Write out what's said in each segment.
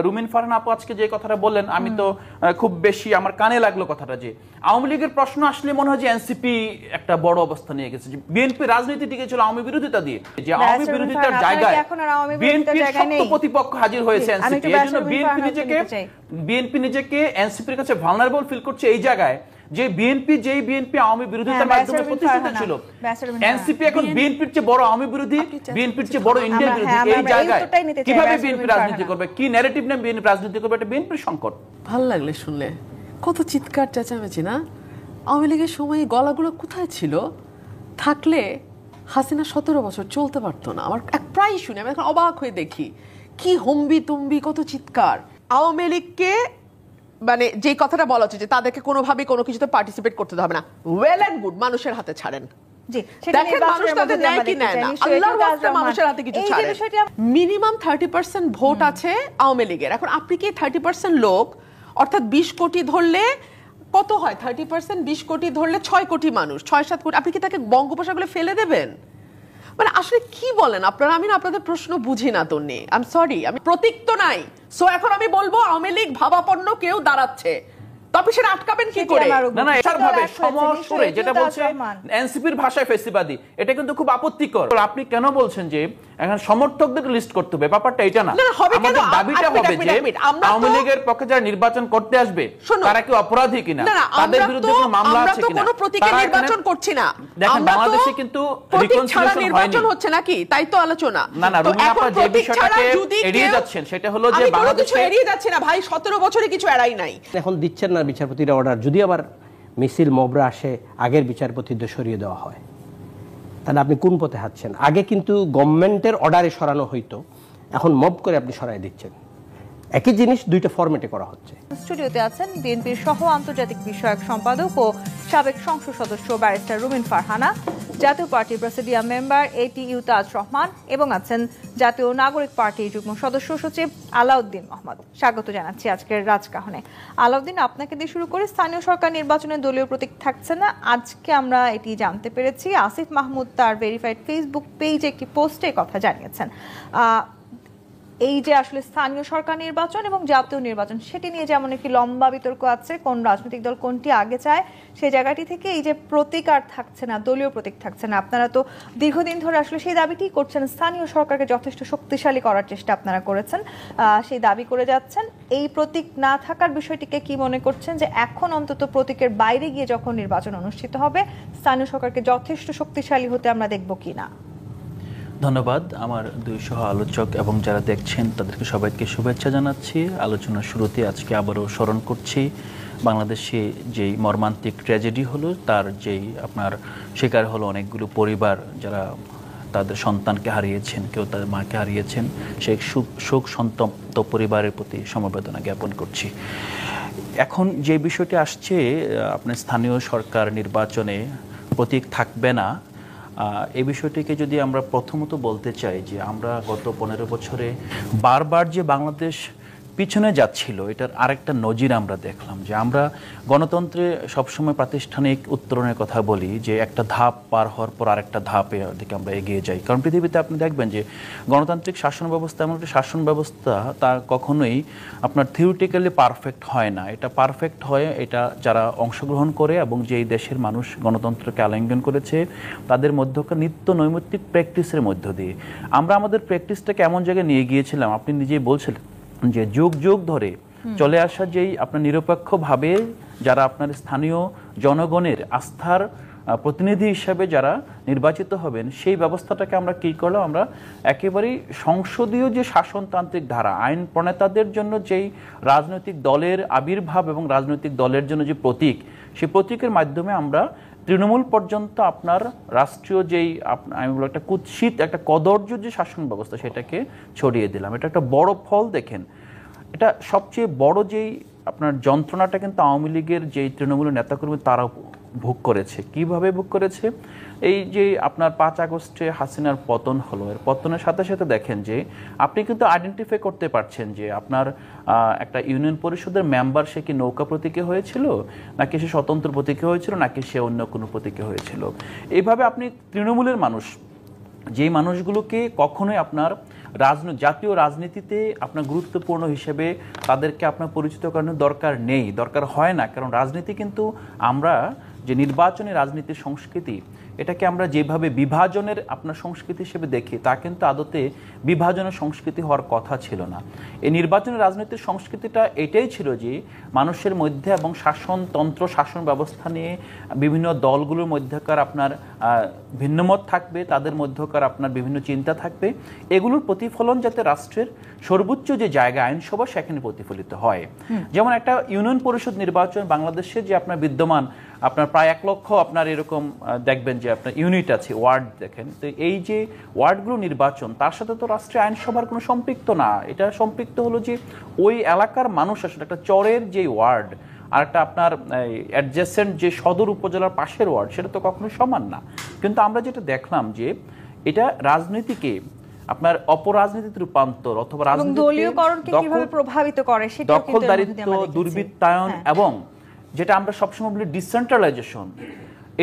রুমিন ফারহান আপু আজকে যে কথাটা বললেন আমি তো খুব বেশি আমার কানে লাগলো কথাটা, যে আওয়ামী লীগের প্রশ্ন আসলে মনে হয় যে এনসিপি একটা বড় অবস্থা নিয়ে গেছে, বিএনপি রাজনীতি টিকেছিল আওয়ামী বিরোধিতা দিয়ে, যে আওয়ামী বিরোধিতার জায়গায় বিএনপির শক্ত প্রতিপক্ষ হাজির হয়েছে এনসিপি। এই জন্য বিএনপি নিজেকে এনসিপির কাছে ভালনারেবল ফিল করছে এই জায়গায় যে বিএনপি আওয়ামী বিরোধিতার মাধ্যমে প্রতিষ্ঠিত ছিল, এনসিপি এখন বিএনপির চেয়ে বড় আওয়ামী বিরোধী, বিএনপির চেয়ে বড় ইন্ডিয়া বিরোধী। এই জায়গায় কিভাবে বিএনপি রাজনীতি করবে, কি ন্যারেটিভ নিয়ে বিএনপি রাজনীতি করবে, এটা বিএনপির সংকট। ভালো লাগলে শুনলে, কত চিৎকার চেঁচামেচি না। আওয়ামী লীগের সময় গলাগুলো কোথায় ছিল, থাকলে হাসিনা 17 বছর চলতে পারতো না। আমার প্রায় শুনে আমি এখন অবাক হয়ে দেখি কি হম্বি তুম্বি, কত চিৎকার। আওয়ামী লীগকে মানে যে কথাটা বলা হচ্ছে যে তাদেরকে কোনোভাবে কোনো কিছুতে পার্টিসিপেট করতে হবে না, ওয়েল এন্ড গুড, মানুষের হাতে ছাড়েন। মিনিমাম 30% ভোট আছে আওয়ামী লীগের। এখন আপনি কি 30% লোক, অর্থাৎ 20 কোটি ধরলে কত হয়, 30% 20 কোটি ধরলে 6 কোটি মানুষ, 6-7 কোটি, আপনি কি তাকে বঙ্গোপসাগরে ফেলে দেবেন? মানে আসলে কি বলেন আপনারা? আমি না আপনাদের প্রশ্ন বুঝি না তন্নি, আই এম সরি, আমি প্রতীক তো নাই। সো এখন আমি বলবো আওয়ামী লীগ ভাবাপন্ন কেউ দাঁড়াচ্ছে, তবে সেটা আটকাবেন কি করে? না না, এটার ভাবে সমস্যরে যেটা বলছে এনসিপির ভাষায় ফেসিবাদী, এটা কিন্তু খুব আপত্তিকর। আপনি কেন বলছেন যে এখন সমর্থকদের লিস্ট করতে হবে? ব্যাপারটা এটা না, আমাদের দাবিটা হবে যে আওয়ামী লীগের পক্ষে যারা নির্বাচন করতে আসবে তারা কি অপরাধী কিনা, তাদের বিরুদ্ধে কোনো মামলা আছে কিনা। আমরা তো কোনো প্রতীকের নির্বাচন করছি না, দেখেন বাংলাদেশে কিন্তু রিকনসিলিয়েশন নির্বাচন হচ্ছে নাকি, তাই তো আলোচনা। না না, রুমিন আপা যে বিষয়টাকে এড়িয়ে যাচ্ছেন সেটা হলো যে বাংলাদেশে এড়িয়ে যাচ্ছে না ভাই, 17 বছরে কিছু এড়াই নাই। এখন দিচ্ছেন না বিচারপতিরা অর্ডার, যদি আবার মিছিল মবরা আসে আগের বিচারপতিদের সরিয়ে দেওয়া হয়, তাহলে আপনি কোন পথে হাঁটছেন? আগে কিন্তু গভর্নমেন্টের অর্ডারে সরানো হইতো, এখন মব করে আপনি সরাই দিচ্ছেন। একই জিনিস দুইটা ফরম্যাটে করা হচ্ছে। স্টুডিওতে আছেন বিএনপির সহ আন্তর্জাতিক বিষয়ক সম্পাদক ও সাবেক সংসদ সদস্য ব্যারিস্টার রুমিন ফারহানা, জাতীয় পার্টির প্রেসিডিয়াম মেম্বার এটিইউ তাজ রহমান এবং আছেন জাতীয় নাগরিক পার্টির যুগ্ম সদস্য সচিব আলাউদ্দিন মোহাম্মদ। স্বাগত জানাচ্ছি আজকের রাজকাহনে। আলাউদ্দিন, আপনাকে দিয়ে শুরু করে, স্থানীয় সরকার নির্বাচনে দলীয় প্রতীক থাকছে না, আজকে আমরা এটি জানতে পেরেছি। আসিফ মাহমুদ তার ভেরিফাইড ফেসবুক পেজে একটি পোস্টে কথা জানিয়েছেন। এই যে আসলে স্থানীয় সরকার নির্বাচন এবং জাতীয় নির্বাচন, সেটি নিয়ে যেমন একটি লম্বা বিতর্ক আছে, কোন রাজনৈতিক দল কোনটি আগে চায়, সেই জায়গাটি থেকে এই যে প্রতীক আর থাকছে না, দলীয় প্রতীক থাকছে না, আপনারা তো দীর্ঘদিন ধরে আসলে সেই দাবিটি করছেন, স্থানীয় সরকারকে যথেষ্ট শক্তিশালী করার চেষ্টা আপনারা করেছেন, সেই দাবি করে যাচ্ছেন। এই প্রতীক না থাকার বিষয়টিকে কি মনে করছেন যে এখন অন্তত প্রতীকের বাইরে গিয়ে যখন নির্বাচন অনুষ্ঠিত হবে স্থানীয় সরকারকে যথেষ্ট শক্তিশালী হতে আমরা দেখব কি না? ধন্যবাদ আমার দুই সহ আলোচক এবং যারা দেখছেন তাদেরকে সবাইকে শুভেচ্ছা জানাচ্ছি। আলোচনার শুরুতে আজকে আবারও স্মরণ করছি বাংলাদেশে যেই মর্মান্তিক ট্র্যাজেডি হলো, তার যেই আপনার শিকার হলো অনেকগুলো পরিবার, যারা তাদের সন্তানকে হারিয়েছেন, কেউ তাদের মাকে হারিয়েছেন, সেই শোক সন্তপ্ত পরিবারের প্রতি সমবেদনা জ্ঞাপন করছি। এখন যে বিষয়টি আসছে, আপনার স্থানীয় সরকার নির্বাচনে প্রতীক থাকবে না, এই বিষয়টিকে যদি আমরা প্রথমত বলতে চাই যে আমরা গত 15 বছরে বারবার যে বাংলাদেশ পিছনে যাচ্ছিল, এটার আরেকটা নজির আমরা দেখলাম। যে আমরা গণতন্ত্রে সবসময় প্রাতিষ্ঠানিক উত্তরণের কথা বলি, যে একটা ধাপ পার হওয়ার পর আরেকটা ধাপে দিকে আমরা এগিয়ে যাই। কারণ পৃথিবীতে আপনি দেখবেন যে গণতান্ত্রিক শাসন ব্যবস্থা এমন একটা শাসন ব্যবস্থা, তা কখনোই আপনার থিওরিটিক্যালি পারফেক্ট হয় না। এটা পারফেক্ট হয় এটা যারা অংশগ্রহণ করে এবং যেই দেশের মানুষ গণতন্ত্রকে আলিঙ্গন করেছে তাদের মধ্যকার নিত্য নৈমিত্তিক প্র্যাকটিসের মধ্য দিয়ে। আমরা আমাদের প্র্যাকটিসটাকে এমন জায়গায় নিয়ে গিয়েছিলাম, আপনি নিজেই বলছিলেন যে যুগ যুগ ধরে চলে আসা যেই আপনার নিরপেক্ষভাবে যারা আপনার স্থানীয় জনগণের আস্থার প্রতিনিধি হিসাবে যারা নির্বাচিত হবেন, সেই ব্যবস্থাটাকে আমরা কী করলাম, আমরা একেবারেই সংসদীয় যে শাসনতান্ত্রিক ধারা, আইন প্রণেতাদের জন্য যেই রাজনৈতিক দলের আবির্ভাব এবং রাজনৈতিক দলের জন্য যে প্রতীক, সেই প্রতীকের মাধ্যমে আমরা তৃণমূল পর্যন্ত আপনার রাষ্ট্রীয় যেই আমি বলবো একটা কুৎসিত একটা কদর্য যে শাসন ব্যবস্থা, সেটাকে ছড়িয়ে দিলাম। এটা একটা বড় ফল। দেখেন, এটা সবচেয়ে বড় যেই আপনার যন্ত্রণাটা কিন্তু আওয়ামী লীগের যেই তৃণমূলের নেতাকর্মী তারা ভোগ করেছে। কিভাবে ভোগ করেছে? এই যে আপনার 5 আগস্টে হাসিনার পতন হলো, এর পতনের সাথে সাথে দেখেন যে আপনি কিন্তু আইডেন্টিফাই করতে পারছেন যে আপনার একটা ইউনিয়ন পরিষদের মেম্বার সে কি নৌকা প্রতীকে হয়েছিল, নাকি সে স্বতন্ত্র প্রতীকে হয়েছিল, নাকি সে অন্য কোনো প্রতীকে হয়েছিল। এইভাবে আপনি তৃণমূলের মানুষ, যেই মানুষগুলোকে কখনোই আপনার জাতীয় রাজনীতিতে আপনার গুরুত্বপূর্ণ হিসেবে তাদেরকে আপনার পরিচিত করানোর দরকার নেই, দরকার হয় না। কারণ রাজনীতি কিন্তু আমরা যে নির্বাচনী রাজনীতির সংস্কৃতি, এটাকে আমরা যেভাবে বিভাজনের আপনার সংস্কৃতি হিসেবে দেখি, তা কিন্তু আদতে বিভাজনের সংস্কৃতি হওয়ার কথা ছিল না। এই নির্বাচনী রাজনীতির সংস্কৃতিটা এটাই ছিল যে মানুষের মধ্যে এবং শাসনতন্ত্র, শাসন ব্যবস্থা নিয়ে বিভিন্ন দলগুলোর মধ্যেকার আপনার ভিন্নমত থাকবে, তাদের মধ্যকার আপনার বিভিন্ন চিন্তা থাকবে, এগুলোর প্রতিফলন যাতে রাষ্ট্রের সর্বোচ্চ যে জায়গা আইনসভা সেখানে প্রতিফলিত হয়। যেমন একটা ইউনিয়ন পরিষদ নির্বাচন বাংলাদেশে যে আপনার বিদ্যমান, আপনার প্রায় 1 লক্ষ আপনার এরকম দেখবেন যে আপনার ইউনিট আছে, ওয়ার্ড দেখেন, তো এই যে ওয়ার্ডগুলো নির্বাচন, তার সাথে তো রাষ্ট্রীয় আইনসভার কোনো সম্পৃক্ত না। এটা সম্পৃক্ত হলো যে ওই এলাকার মানুষ আসলে একটা চরের যে ওয়ার্ড আর একটা আপনার অ্যাডজেসেন্ট যে সদর উপজেলার পাশের ওয়ার্ড, সেটা তো কখনো সমান না। কিন্তু আমরা যেটা দেখলাম যে এটা রাজনীতিকে আপনার অপরাজনীতিতে রূপান্তর অথবা দলীয়করণকে কিভাবে প্রভাবিত করে সেটা কিন্তু দখলদারিত্ব, দুর্বৃত্তায়ন এবং যেটা আমরা সবসময় বলি ডিসেন্ট্রালাইজেশন,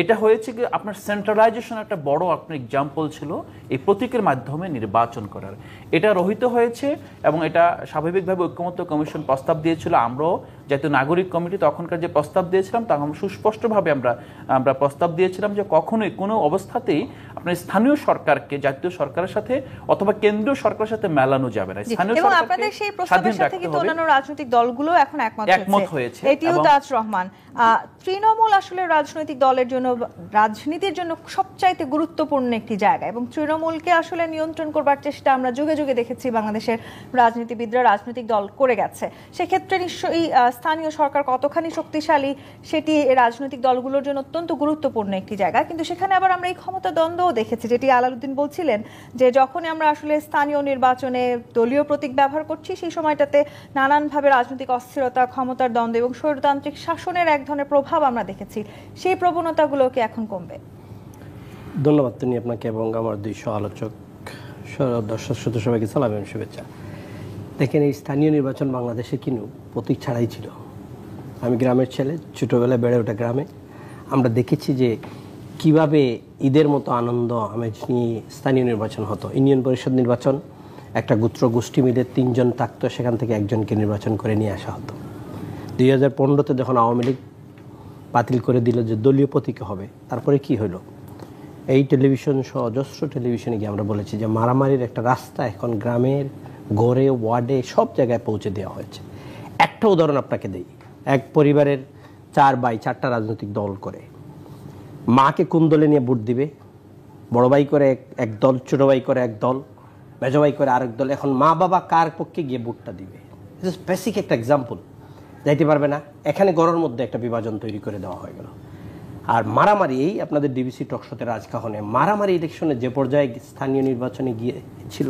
এটা হয়েছে কি আপনার সেন্ট্রালাইজেশন একটা বড় আপনার এক্সাম্পল ছিল এই প্রতীকের মাধ্যমে নির্বাচন করার। এটা রহিত হয়েছে এবং এটা স্বাভাবিকভাবে ঐক্যমত্য কমিশন প্রস্তাব দিয়েছিল। আমরাও জাতীয় নাগরিক কমিটি তখনকার যে প্রস্তাব দিয়েছিলাম, তখন সুস্পষ্টভাবে আমরা প্রস্তাব দিয়েছিলাম যে কখনোই কোনো অবস্থাতেই আপনার স্থানীয় সরকারকে জাতীয় সরকারের সাথে অথবা কেন্দ্রীয় সরকারের সাথে মেলানো যাবে না। স্থানীয় সরকারকে আপনাদের সেই প্রস্তাবের সাথে কিন্তু অন্যান্য রাজনৈতিক দলগুলো এখন একমত হয়েছে। এটিও তাজ রহমান, তৃণমূল আসলে রাজনৈতিক দলের জন্য, রাজনীতির জন্য সবচাইতে গুরুত্বপূর্ণ একটি জায়গা এবং তৃণমূলকে আসলে নিয়ন্ত্রণ করবার চেষ্টা আমরা যুগে যুগে দেখেছি বাংলাদেশের রাজনীতিবিদরা, রাজনৈতিক দল করে গেছে। সেক্ষেত্রে নিশ্চয়ই স্থানীয় সরকার কতখানি শক্তিশালী সেটি রাজনৈতিক দলগুলোর জন্য অত্যন্ত গুরুত্বপূর্ণ একটি জায়গা। কিন্তু সেখানে আবার আমরা এই ক্ষমতা দ্বন্দ্বও দেখেছি, যেটি আলালউদ্দিন বলছিলেন যে যখনই আমরা আসলে স্থানীয় নির্বাচনে দলীয় প্রতীক ব্যবহার করছি, সেই সময়টাতে নানানভাবে রাজনৈতিক অস্থিরতা, ক্ষমতার দ্বন্দ্ব এবং স্বৈরতান্ত্রিক শাসনের এক ধরনের প্রভাব আমরা দেখেছি। সেই প্রবণতাগুলোকে এখন কমবে? ধন্যবাদ তিনি আপনাকে এবং আমার 200 আলোচক দর্শক শ্রোতা সবাইকে সালাম এবং শুভেচ্ছা। দেখেন, এই স্থানীয় নির্বাচন বাংলাদেশে কিন্তু প্রতীক ছাড়াই ছিল। আমি গ্রামের ছেলে, ছোটোবেলায় বেড়ে ওঠা গ্রামে। আমরা দেখেছি যে কিভাবে ঈদের মতো আনন্দ আমেজ নিয়ে স্থানীয় নির্বাচন হতো। ইউনিয়ন পরিষদ নির্বাচন, একটা গোষ্ঠী মিলে 3 জন থাকতো, সেখান থেকে একজনকে নির্বাচন করে নিয়ে আসা হতো। 2015-তে যখন আওয়ামী লীগ বাতিল করে দিল যে দলীয় প্রতীক হবে, তারপরে কি হলো? এই টেলিভিশন সহ অজস্র টেলিভিশনে গিয়ে আমরা বলেছি যে মারামারির একটা রাস্তা এখন গ্রামের গড়ে, ওয়ার্ডে, সব জায়গায় পৌঁছে দেওয়া হয়েছে। একটা উদাহরণ আপনাকে দেই। এক পরিবারের 4 ভাই 4টা রাজনৈতিক দল করে। মাকে কোন দলে নিয়ে ভোট দিবে? বড় ভাই করে এক দল, ছোট ভাই করে এক দল, মেজো ভাই করে আরেক দল। এখন মা বাবা কার পক্ষে গিয়ে ভোটটা দিবে? বেসিক একটা এক্সাম্পল, যাইতে পারবে না। এখানে গড়ের মধ্যে একটা বিভাজন তৈরি করে দেওয়া হয়ে গেল। আর মারামারি, এই আপনাদের ডিবিসি টকশোতে রাজকাহনে মারামারি ইলেকশনে যে পর্যায়ে স্থানীয় নির্বাচনে গিয়েছিল,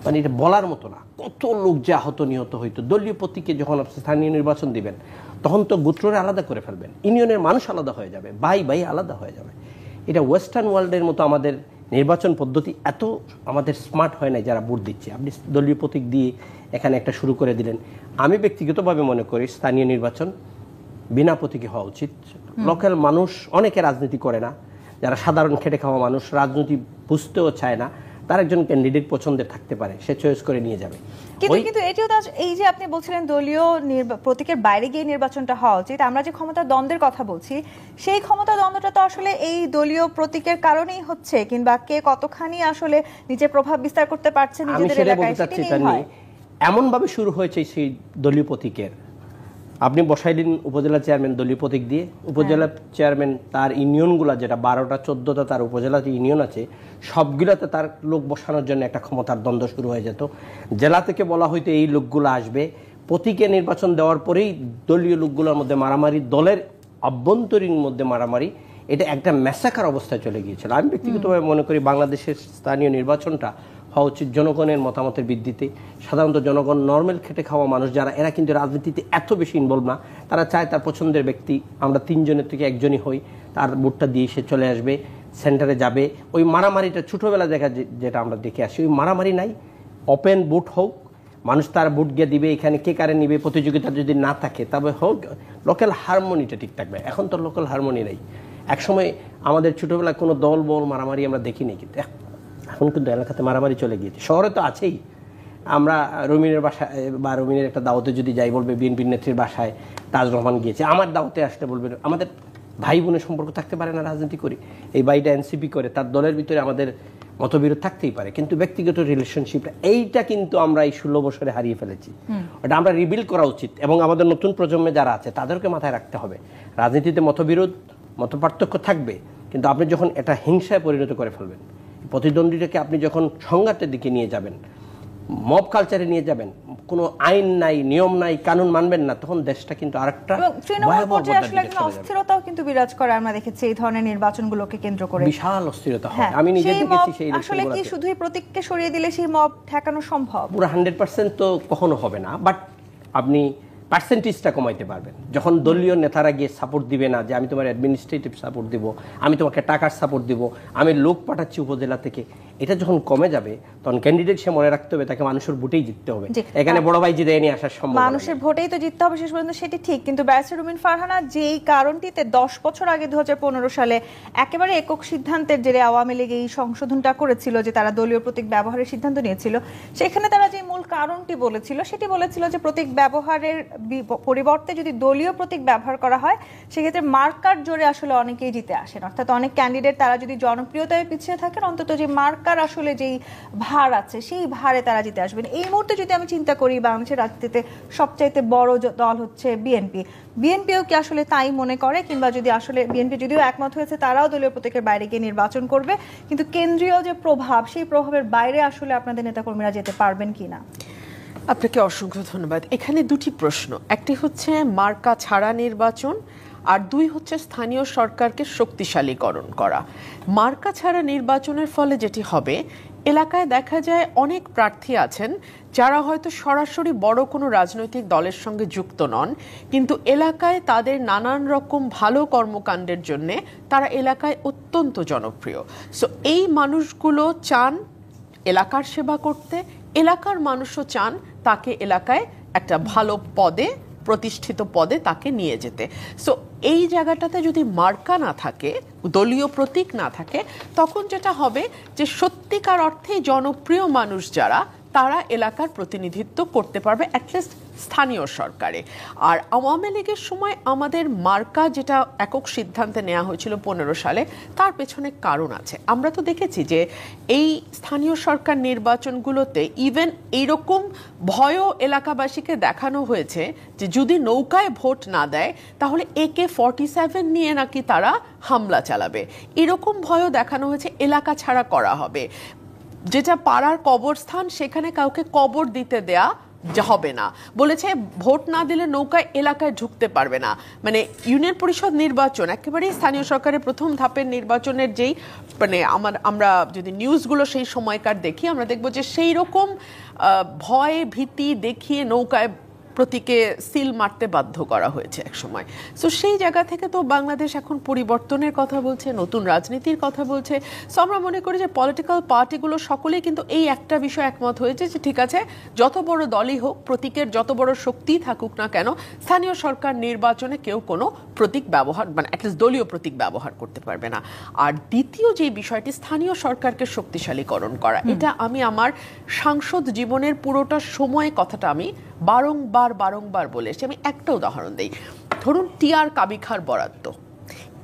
মানে এটা বলার মতো না। কত লোক যে আহত নিহত হইতো। দলীয় প্রতীকে যখন আপনি স্থানীয় নির্বাচন দিবেন, তখন তো গোত্ররে আলাদা করে ফেলবেন, ইউনিয়নের মানুষ আলাদা হয়ে যাবে, ভাই ভাই আলাদা হয়ে যাবে। এটা ওয়েস্টার্ন ওয়ার্ল্ডের মতো আমাদের নির্বাচন পদ্ধতি এত আমাদের স্মার্ট হয় না যারা ভোট দিচ্ছে। আপনি দলীয় প্রতীক দিয়ে এখানে একটা শুরু করে দিলেন। আমি ব্যক্তিগতভাবে মনে করি স্থানীয় নির্বাচন বিনা প্রতীকে হওয়া উচিত। লোকাল মানুষ অনেকে রাজনীতি করে না, যারা সাধারণ খেটে খাওয়া মানুষ, রাজনীতি বুঝতেও চায় না, তার একজন ক্যান্ডিডেট পছন্দের থাকতে পারে, সে চয়েস করে নিয়ে যাবে। কিন্তু এটিও এই যে আপনি বলছিলেন দলীয় প্রতীকের বাইরে গিয়ে নির্বাচনটা হওয়া উচিত, আমরা যে ক্ষমতা দ্বন্দ্বের কথা বলছি, সেই ক্ষমতা দ্বন্দ্বটা তো আসলে এই দলীয় প্রতীকের কারণেই হচ্ছে, কিংবা কে কতখানি আসলে নিজের প্রভাব বিস্তার করতে পারছে নিজেদের এলাকায়, সেটাই হয়। এমন ভাবে শুরু হয়েছে সেই দলীয় প্রতীকের। আপনি বসাইলেন উপজেলা চেয়ারম্যান দলীয় প্রতীক দিয়ে, উপজেলা চেয়ারম্যান তার ইউনিয়নগুলা, যেটা 12টা 14টা তার উপজেলা যে ইউনিয়ন আছে, সবগুলাতে তার লোক বসানোর জন্য একটা ক্ষমতার দ্বন্দ্ব শুরু হয়ে যেত। জেলা থেকে বলা হয়তো এই লোকগুলো আসবে, প্রতীকে নির্বাচন দেওয়ার পরেই দলীয় লোকগুলোর মধ্যে মারামারি, দলের অভ্যন্তরীণ মধ্যে মারামারি, এটা একটা ম্যাসাকার অবস্থায় চলে গিয়েছিল। আমি ব্যক্তিগতভাবে মনে করি বাংলাদেশের স্থানীয় নির্বাচনটা হওয়া উচিত জনগণের মতামতের ভিত্তিতে। সাধারণত জনগণ, নর্মাল খেটে খাওয়া মানুষ যারা, এরা কিন্তু রাজনীতিতে এত বেশি ইনভলভ না। তারা চায় তার পছন্দের ব্যক্তি, আমরা 3 জনের থেকে একজনই হই, তার ভোটটা দিয়ে সে চলে আসবে, সেন্টারে যাবে। ওই মারামারিটা ছোটোবেলা যেটা আমরা দেখে আসি, ওই মারামারি নাই। ওপেন ভোট হোক, মানুষ তার ভোট গিয়ে দিবে, এখানে কে কারে নিবে প্রতিযোগিতা যদি না থাকে, তবে হোক লোকাল হারমোনিটা ঠিক থাকবে। এখন তো লোকাল হারমোনি নেই। একসময় আমাদের ছোটোবেলায় কোনো দল বল মারামারি আমরা দেখিনি, কিন্তু এখন কিন্তু এলাকাতে মারামারি চলে গিয়েছে, শহরে তো আছেই। আমরা রুমিনের বাসায় বা রুমিনের একটা দাওয়াতে যদি যাই, বলবে বিএনপির নেত্রীর বাসায় তাজ রহমান গিয়েছে। আমার দাওয়াতে আসলে বলবে আমাদের ভাই বোনের সম্পর্ক থাকতে পারে না, রাজনীতি করি, এই ভাইটা এনসিপি করে, তার দলের ভিতরে আমাদের মতবিরোধ থাকতেই পারে, কিন্তু ব্যক্তিগত রিলেশনশিপ এইটা কিন্তু আমরা এই 16 বছরে হারিয়ে ফেলেছি। ওটা আমরা রিবিল্ড করা উচিত এবং আমাদের নতুন প্রজন্মে যারা আছে তাদেরকে মাথায় রাখতে হবে। রাজনীতিতে মতবিরোধ, মতপার্থক্য থাকবে, কিন্তু আপনি যখন এটা হিংসায় পরিণত করে ফেলবেন, প্রতিদ্বন্দ্বীটাকে আপনি যখন সংঘাতের দিকে নিয়ে যাবেন, মব কালচারে নিয়ে যাবেন, কোনো আইন নাই, নিয়ম নাই, কানুন মানবেন না, তখন দেশটা কিন্তু আরেকটা তৃণমূল পর্যায়ে আসলে একটা অস্থিরতাও কিন্তু বিরাজ করে আমরা দেখেছি এই ধরনের নির্বাচনগুলোকে কেন্দ্র করে, বিশাল অস্থিরতা হয়। আমি নিজে দেখেছি সেই আসলে কি শুধুই প্রতীককে সরিয়ে দিলে সেই মব ঠেকানো সম্ভব? পুরো 100% তো কখনো হবে না, বাট আপনি পার্সেন্টেজটা কমাইতে পারবেন। যখন দলীয় নেতারা গিয়ে সাপোর্ট দিবে না, যে আমি তোমার অ্যাডমিনিস্ট্রেটিভ সাপোর্ট দিব, আমি তোমাকে টাকার সাপোর্ট দিব, আমি লোক পাঠাচ্ছি উপজেলা থেকে, এটা যখন কমে যাবে তখন ক্যান্ডিডেট সে মনে রাখতে হবে তাকে মানুষের ভোটেই জিততে হবে। এখানে বড় ভাই জিতে নিয়ে আসার সম্ভব, মানুষের ভোটেই তো জিততে হবে শেষ পর্যন্ত, সেটি ঠিক। কিন্তু ব্যারিস্টার রুমিন ফারহানা যেই কারণটিতে 10 বছর আগে 2015 সালে একেবারে একক সিদ্ধান্তের জেরে আওয়ামী লীগ এই সংশোধনটা করেছিল, যে তারা দলীয় প্রতীক ব্যবহারের সিদ্ধান্ত নিয়েছিল, সেখানে তারা যে মূল কারণটি বলেছিল সেটি বলেছিল যে প্রতীক ব্যবহারের পরিবর্তে যদি দলীয় প্রতীক ব্যবহার করা হয় সেক্ষেত্রে মার্কার জোরে আসলে অনেকেই জিতে আসেন। অর্থাৎ অনেক ক্যান্ডিডেট তারা যদি জনপ্রিয়তায় পিছিয়ে থাকেন, অন্তত যে মার্কার আসলে যেই ভার আছে সেই ভারে তারা জিতে আসবেন। এই মুহূর্তে যদি আমি চিন্তা করি, বাংলাদেশের রাজনীতিতে সবচাইতে বড় দল হচ্ছে বিএনপি, বিএনপিও কি আসলে তাই মনে করে? কিংবা যদি আসলে বিএনপি যদিও একমত হয়েছে তারাও দলীয় প্রতীকের বাইরে গিয়ে নির্বাচন করবে, কিন্তু কেন্দ্রীয় যে প্রভাব সেই প্রভাবের বাইরে আসলে আপনাদের নেতাকর্মীরা যেতে পারবেন কিনা? আপনাকে অসংখ্য ধন্যবাদ। এখানে দুটি প্রশ্ন, একটি হচ্ছে মার্কা ছাড়া নির্বাচন, আর দুই হচ্ছে স্থানীয় সরকারকে শক্তিশালীকরণ করা। মার্কা ছাড়া নির্বাচনের ফলে যেটি হবে, এলাকায় দেখা যায় অনেক প্রার্থী আছেন যারা হয়তো সরাসরি বড় কোনো রাজনৈতিক দলের সঙ্গে যুক্ত নন, কিন্তু এলাকায় তাদের নানান রকম ভালো কর্মকাণ্ডের জন্য তারা এলাকায় অত্যন্ত জনপ্রিয়। সো এই মানুষগুলো চান এলাকার সেবা করতে, এলাকার মানুষও চান তাকে এলাকায় একটা ভালো পদে, প্রতিষ্ঠিত পদে তাকে নিয়ে যেতে। সো এই জায়গাটাতে যদি মার্কা না থাকে, দলীয় প্রতীক না থাকে, তখন যেটা হবে যে সত্যিকার অর্থেই জনপ্রিয় মানুষ যারা, তারা এলাকার প্রতিনিধিত্ব করতে পারবে অ্যাটলিস্ট স্থানীয় সরকারে। আর আওয়ামী লীগের সময় আমাদের মার্কা যেটা একক সিদ্ধান্তে নেওয়া হয়েছিল 15 সালে, তার পেছনে কারণ আছে। আমরা তো দেখেছি যে এই স্থানীয় সরকার নির্বাচনগুলোতে ইভেন এইরকম ভয়ও এলাকাবাসীকে দেখানো হয়েছে যে যদি নৌকায় ভোট না দেয় তাহলে AK-47 নিয়ে নাকি তারা হামলা চালাবে, এরকম ভয়ও দেখানো হয়েছে, এলাকা ছাড়া করা হবে। যেটা পাড়ার কবরস্থান, সেখানে কাউকে কবর দিতে দেয়া হবে না, বলেছে ভোট না দিলে নৌকায় এলাকায় ঢুকতে পারবে না। মানে ইউনিয়ন পরিষদ নির্বাচন একেবারেই স্থানীয় সরকারের প্রথম ধাপের নির্বাচনের যেই মানে আমরা যদি নিউজগুলো সেই সময়কার দেখি, আমরা দেখব যে সেই রকম ভয় ভীতি দেখিয়ে নৌকায় প্রতীকে সিল মারতে বাধ্য করা হয়েছে এক সময়। সো সেই জায়গা থেকে তো বাংলাদেশ এখন পরিবর্তনের কথা বলছে, নতুন রাজনীতির কথা বলছে। সো আমরা মনে করি যে পলিটিক্যাল পার্টিগুলো সকলেই কিন্তু এই একটা বিষয় একমত হয়েছে যে ঠিক আছে, যত বড় দলই হোক, প্রতীকের যত বড় শক্তি থাকুক না কেন, স্থানীয় সরকার নির্বাচনে কেউ কোনো প্রতীক ব্যবহার, মানে অ্যাটলিস্ট দলীয় প্রতীক ব্যবহার করতে পারবে না। আর দ্বিতীয় যে বিষয়টি, স্থানীয় সরকারকে শক্তিশালীকরণ করা, এটা আমি আমার সাংসদ জীবনের পুরোটা সময় কথাটা আমি বারংবার বলেছি। আমি একটা উদাহরণ দিই, ধরুন টিআর কাবিখার বরাদ্দ,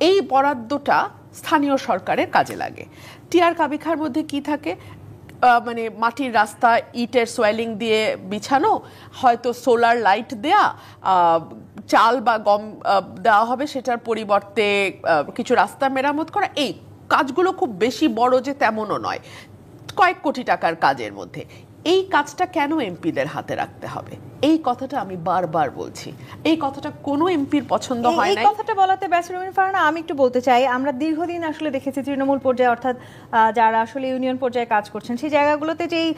এই বরাদ্দটা স্থানীয় সরকারের কাজে লাগে। টিআর কাবিখার মধ্যে কি থাকে, মানে মাটির রাস্তা ইটের সোয়েলিং দিয়ে বিছানো, হয়তো সোলার লাইট দেয়া, চাল বা গম দেওয়া হবে, সেটার পরিবর্তে কিছু রাস্তা মেরামত করা। এই কাজগুলো খুব বেশি বড় যে তেমনও নয়, কয়েক কোটি টাকার কাজের মধ্যে। এই কাজটা কেন এমপিদের হাতে রাখতে হবে, এই কথাটা আমি বারবার বলছি। এই কথাটা কোনো এমপির পছন্দ হয় না। এই কথাটা বলাতে ব্যারিস্টার রুমিন ফারহানা আমি একটু বলতে চাই, আমরা দীর্ঘদিন আসলে দেখেছি তৃণমূল পর্যায়ে, অর্থাৎ যারা আসলে ইউনিয়ন পর্যায়ে কাজ করছেন, সেই জায়গাগুলোতে যেই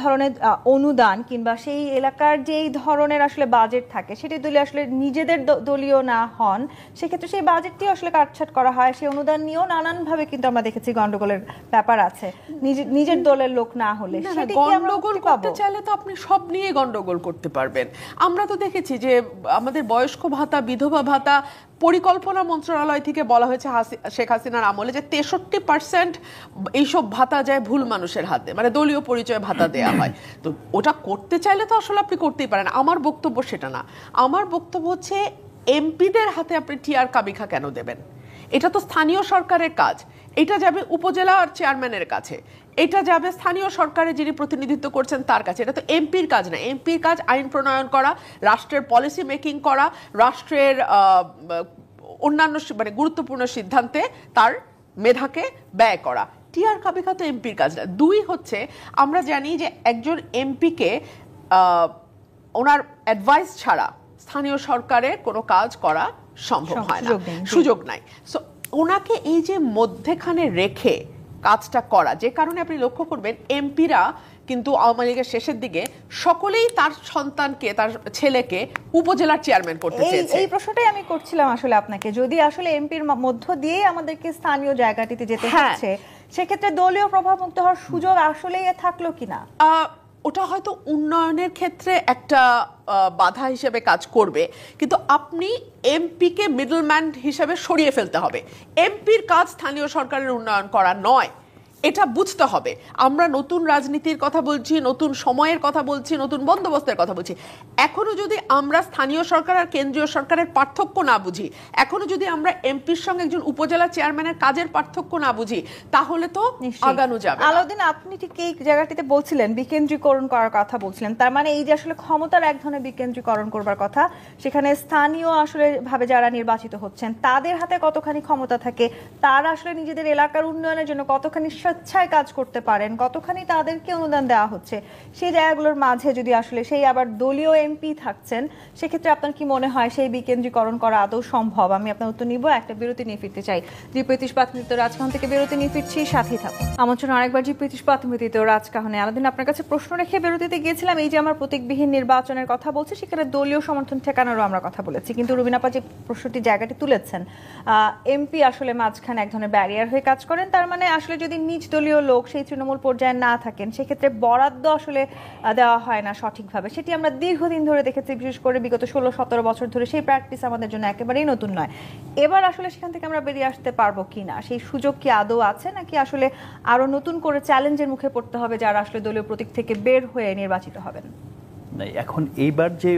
ধরনের অনুদান কিংবা সেই এলাকার যেই ধরনের আসলে বাজেট থাকে, সেটি দলীয় আসলে নিজেদের দলীয় না হন, সেক্ষেত্রে সেই বাজেটটি আসলে কাটছাট করা হয়। সেই অনুদান নিয়েও নানানভাবে কিন্তু আমরা দেখেছি গন্ডগোলের ব্যাপার আছে, নিজের দলের লোক না হলে। গন্ডগোল করতে চাইলে তো আপনি সব নিয়ে গন্ডগোল করতে পারবেন। পারবেন। আমরা তো দেখেছি যে আমাদের বয়স্ক ভাতা, বিধবা ভাতা পরিকল্পনা মন্ত্রণালয় থেকে বলা হয়েছে শেখ হাসিনার আমলে যে 63% এইসব ভাতা যায় ভুল মানুষের হাতে, মানে দলীয় পরিচয় ভাতা দেয়া হয়। তো ওটা করতে চাইলে তো আসলে আপনি করতেই পারেন। আমার বক্তব্য সেটা না। আমার বক্তব্য হচ্ছে এমপিদের হাতে আপনি টিআর কাবিখা কেন দেবেন? এটা তো স্থানীয় সরকারের কাজ। এটা যাবে উপজেলা আর চেয়ারম্যানের কাছে, এটা যাবে স্থানীয় সরকারের যিনি প্রতিনিধিত্ব করছেন তার কাছে। এটা তো এমপির কাজ না। এমপির কাজ আইন প্রণয়ন করা, রাষ্ট্রের পলিসি মেকিং করা, রাষ্ট্রের অন্যান্য মানে গুরুত্বপূর্ণ সিদ্ধান্তে তার মেধাকে ব্যয় করা। টিআর কাবিখা তো এমপির কাজ না। 2 হচ্ছে, আমরা জানি যে একজন এমপিকে ওনার অ্যাডভাইস ছাড়া স্থানীয় সরকারের কোনো কাজ করা সম্ভব হয় না, সুযোগ নাই। সো ওনাকে এই যে মধ্যেখানে রেখে কাজটা করা, যে কারণে আপনি লক্ষ্য করবেন এমপিরা কিন্তু আওয়ামী লীগের শেষের দিকে সকলেই তার সন্তানকে, তার ছেলেকে উপজেলার চেয়ারম্যান করতে চেয়েছে। এই প্রশ্নটাই আমি করছিলাম আসলে আপনাকে, যদি আসলে এমপির মধ্য দিয়েই আমাদেরকে স্থানীয় জায়গাটিতে যেতে হচ্ছে, সেক্ষেত্রে দলীয় প্রভাবমুক্ত হওয়ার সুযোগ আসলেই থাকলো কিনা? ওটা হয়তো উন্নয়নের ক্ষেত্রে একটা বাধা হিসেবে কাজ করবে, কিন্তু আপনি এমপিকে মিডলম্যান হিসেবে সরিয়ে ফেলতে হবে। এমপির কাজ স্থানীয় সরকারের উন্নয়ন করা নয়, এটা বুঝতে হবে। আমরা নতুন রাজনীতির কথা বলছি, নতুন সময়ের কথা বলছি, নতুন বন্দোবস্তের কথা বলছি। এখনো যদি আমরা স্থানীয় সরকার আর কেন্দ্রীয় সরকারের পার্থক্য না বুঝি, এখনো যদি আমরা এমপির সঙ্গে একজন উপজেলা চেয়ারম্যানের কাজের পার্থক্য না বুঝি, তাহলে তো আগানো যাবে। আলাউদ্দিন, আপনি ঠিক এই জায়গাটিতে বলছিলেন বিকেন্দ্রীকরণ করার কথা বলছিলেন, তার মানে এই যে আসলে ক্ষমতার এক ধরনের বিকেন্দ্রীকরণ করবার কথা, সেখানে স্থানীয় আসলে ভাবে যারা নির্বাচিত হচ্ছেন তাদের হাতে কতখানি ক্ষমতা থাকে, তারা আসলে নিজেদের এলাকার উন্নয়নের জন্য কতখানি স্বেচ্ছায় কাজ করতে পারেন, কতখানি তাদেরকে অনুদান দেওয়া হচ্ছে, সেই জায়গাগুলোর মাঝে যদি আসলে সেই আবার দলীয় এমপি থাকছেন, সেক্ষেত্রে আপনার কি মনে হয় সেই বিকেন্দ্রীকরণ করা আদৌ সম্ভব? আমি আপনার উত্তর নিব, একটা বিরতি নিয়ে ফিরতে চাই। জি-25 প্রাথমিক রাজকাহন থেকে বিরতি নিয়ে ফিরছি, সাথেই থাকুন। আমন্ত্রণ আরেকবার জি-25 প্রাথমিক রাজকাহনে। আলাউদ্দিন, আপনার কাছে প্রশ্ন রেখে বিরতিতে গিয়েছিলাম, এই যে আমার প্রতীকবিহীন নির্বাচনের কথা বলছি, সেখানে দলীয় সমর্থন ঠেকানোরও আমরা কথা বলেছি, কিন্তু রুবিনা আপা যে প্রশ্নটি জায়গাটি তুলেছেন, এমপি আসলে মাঝখানে এক ধরনের ব্যারিয়ার হয়ে কাজ করেন, তার মানে আসলে যদি নিজ দলীয় লোক সেই তৃণমূল পর্যায়ে না থাকেন, সেক্ষেত্রে বরাদ্দ আসলে দেওয়া হয় না সঠিকভাবে। সেটি আমরা দীর্ঘদিন ধরে দেখেছি, বিশেষ করে বিগত 16-17 বছর ধরে সেই প্র্যাকটিস আমাদের জন্য একেবারেই নতুন নয়। এবার আসলে সেখান থেকে আমরা বেরিয়ে আসতে পারবো কিনা, সেই সুযোগ কি আদৌ আছে, নাকি আসলে আরো নতুন করে চ্যালেঞ্জের মুখে পড়তে হবে যারা আসলে দলীয় প্রতীক থেকে বের হয়ে নির্বাচিত হবেন? এখন এইবার যে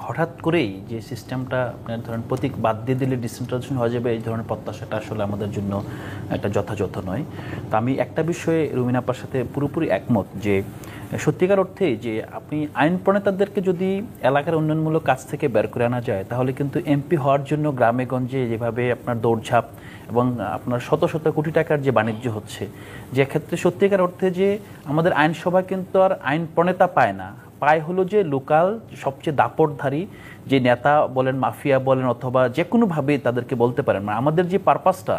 হঠাৎ করেই যে সিস্টেমটা আপনার ধরেন প্রতীক বাদ দিয়ে দিলে ডিসেন্ট্রালাইজেশন হয়ে যাবে, এই ধরনের প্রত্যাশাটা আসলে আমাদের জন্য একটা যথাযথ নয়। তো আমি একটা বিষয়ে রুমিনা আপার সাথে পুরোপুরি একমত যে সত্যিকার অর্থে যে আপনি আইন প্রণেতাদেরকে যদি এলাকার উন্নয়নমূলক কাজ থেকে বের করে আনা যায়, তাহলে কিন্তু এমপি হওয়ার জন্য গ্রামে গঞ্জে যেভাবে আপনার দৌড়ঝাঁপ এবং আপনার শত শত কোটি টাকার যে বাণিজ্য হচ্ছে, যে ক্ষেত্রে সত্যিকার অর্থে যে আমাদের আইনসভা কিন্তু আর আইন প্রণেতা পায় না, পায় হলো যে লোকাল সবচেয়ে দাপটধারী যে নেতা বলেন, মাফিয়া বলেন, অথবা যে কোনোভাবে তাদেরকে বলতে পারেন। মানে আমাদের যে পারপাসটা,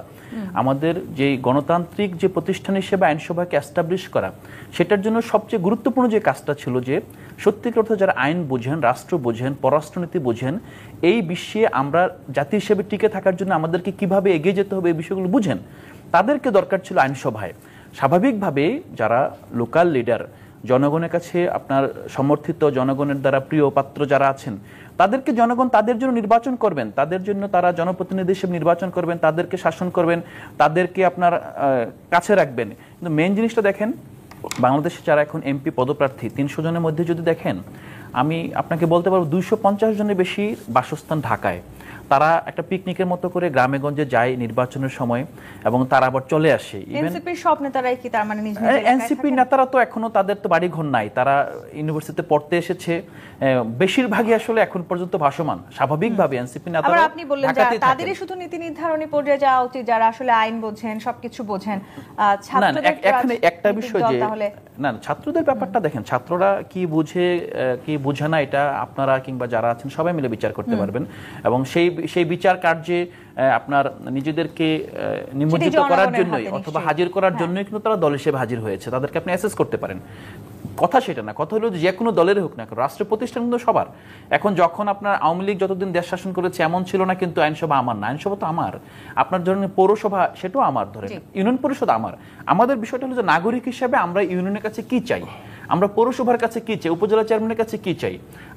আমাদের যে গণতান্ত্রিক যে প্রতিষ্ঠান হিসেবে আইনসভাকে এস্টাবলিশ করা, সেটার জন্য সবচেয়ে গুরুত্বপূর্ণ যে কাজটা ছিল যে সত্যিকার অর্থে যারা আইন বোঝেন, রাষ্ট্র বোঝেন, পররাষ্ট্রনীতি বোঝেন, এই বিশ্বে আমরা জাতি হিসেবে টিকে থাকার জন্য আমাদেরকে কিভাবে এগিয়ে যেতে হবে এই বিষয়গুলো বুঝেন, তাদেরকে দরকার ছিল আইনসভায়। স্বাভাবিকভাবে যারা লোকাল লিডার, জনগণের কাছে আপনার সমর্থিত, জনগণের দ্বারা প্রিয় পাত্র যারা আছেন, তাদেরকে জনগণ তাদের জন্য নির্বাচন করবেন, তাদের জন্য তারা জনপ্রতিনিধি হিসেবে নির্বাচন করবেন, তাদেরকে শাসন করবেন, তাদেরকে আপনার কাছে রাখবেন। কিন্তু মেইন জিনিসটা দেখেন, বাংলাদেশে যারা এখন এমপি পদপ্রার্থী 300 জনের মধ্যে যদি দেখেন, আমি আপনাকে বলতে পারবো 250 জনের বেশি বাসস্থান ঢাকায়। তারা একটা পিকনিকের মতো করে গ্রামে গঞ্জে যায় নির্বাচনের সময় এবং তারা আবার চলে আসে। এনসিপির সব নেতারাই কি তার মানে এনসিপির নেতারা তো এখনো তাদের তো বাড়ি ঘর নাই, তারা ইউনিভার্সিটিতে পড়তে এসেছে, বেশিরভাগই আসলে এখন পর্যন্ত ভাসমান। স্বাভাবিকভাবে এনসিপি নেতারা, আবার আপনি বললেন যে তাদেরই শুধু নীতি নির্ধারণী পর্যায়ে যাওয়া উচিত যারা আসলে আইন বোঝেন, সবকিছু বোঝেন। ছাত্রদের এখানে একটা বিষয় যে না, ছাত্রদের ব্যাপারটা দেখেন, ছাত্ররা কি বুঝে কি বুঝে না, এটা আপনারা কিংবা যারা আছেন সবাই মিলে বিচার করতে পারবেন। এবং সেই বিচার কার্যে আপনার নিজেদেরকে নিমজ্জিত করার জন্যই অথবা হাজির করার জন্যই কিন্তু তারা দল হিসেবে হাজির হয়েছে, তাদেরকে আপনি অ্যাসেস করতে পারেন। কথা সেটা না, কথা হলো যে কোনো দলের হোক না, রাষ্ট্র প্রতিষ্ঠান কিন্তু সবার। এখন যখন আপনার আওয়ামী লীগ যতদিন দেশ শাসন করেছে এমন ছিল না কিন্তু আইনসভা আমার না, আইনসভা তো আমার। আপনার ধরেন পৌরসভা, সেটাও আমার, ধরেন ইউনিয়ন পরিষদ আমার। আমাদের বিষয়টা হলো যে নাগরিক হিসেবে আমরা ইউনিয়নের কাছে কি চাই, আমরা পৌরসভার কাছে কি চাই, উপজেলা চেয়ারম্যানের কাছে কি চাই,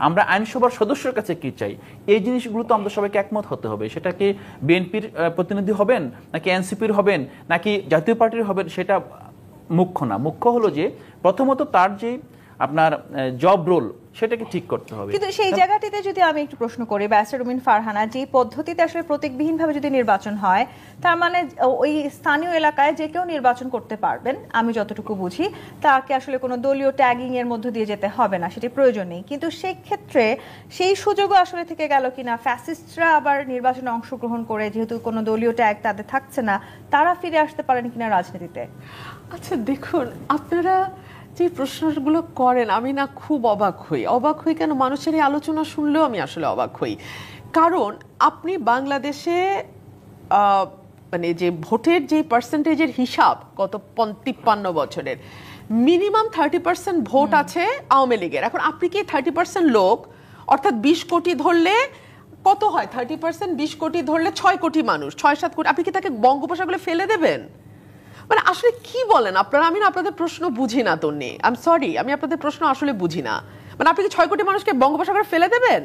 আমরা আইনসভার সদস্যের কাছে কি চাই, এই জিনিসগুলো তো আমাদের সবাইকে একমত হতে হবে। সেটা কি বিএনপির প্রতিনিধি হবেন, নাকি এনসিপির হবেন, নাকি জাতীয় পার্টির হবেন, সেটা মুখ্য না। মুখ্য হলো যে প্রথমত তার যে আপনার জব রোল সেটাকে ঠিক করতে হবে। কিন্তু সেই জায়গাটিতে যদি আমি একটু প্রশ্ন করি, ব্যারিস্টার রুমিন ফারহানা, যে পদ্ধতিতে আসলে প্রতীকবিহীনভাবে যদি নির্বাচন হয়, তার মানে ওই স্থানীয় এলাকায় যে কেউ নির্বাচন করতে পারবেন, আমি যতটুকু বুঝি, তাকে আসলে কোনো দলীয় ট্যাগিং এর মধ্য দিয়ে যেতে হবে না, সেটি প্রয়োজন নেই। কিন্তু সেই ক্ষেত্রে সেই সুযোগও আসলে থেকে গেল কিনা, ফ্যাসিস্টরা আবার নির্বাচনে অংশগ্রহণ করে, যেহেতু কোনো দলীয় ট্যাগ তাদের থাকছে না, তারা ফিরে আসতে পারেন কিনা রাজনীতিতে? আচ্ছা দেখুন, আপনারা যে প্রশ্নগুলো করেন আমি না খুব অবাক হই কেন, মানুষের এই আলোচনা শুনলেও আমি আসলে অবাক হই। কারণ আপনি বাংলাদেশে মানে যে ভোটের যে পার্সেন্টেজের হিসাব গত 53 বছরের, মিনিমাম 30% ভোট আছে আওয়ামী লীগের। এখন আপনি কি 30% লোক, অর্থাৎ 20 কোটি ধরলে কত হয়, 30% 20 কোটি ধরলে 6 কোটি মানুষ, 6-7 কোটি, আপনি কি তাকে বঙ্গোপসাগরে ফেলে দেবেন? মানে আসলে কি বলেন আপনারা? আমি না আপনাদের প্রশ্ন বুঝি না তন্নি, আই এম সরি, আমি আপনাদের প্রশ্ন আসলে বুঝি না। মানে আপনি কি 6 কোটি মানুষকে বঙ্গোপসাগরে ফেলে দেবেন?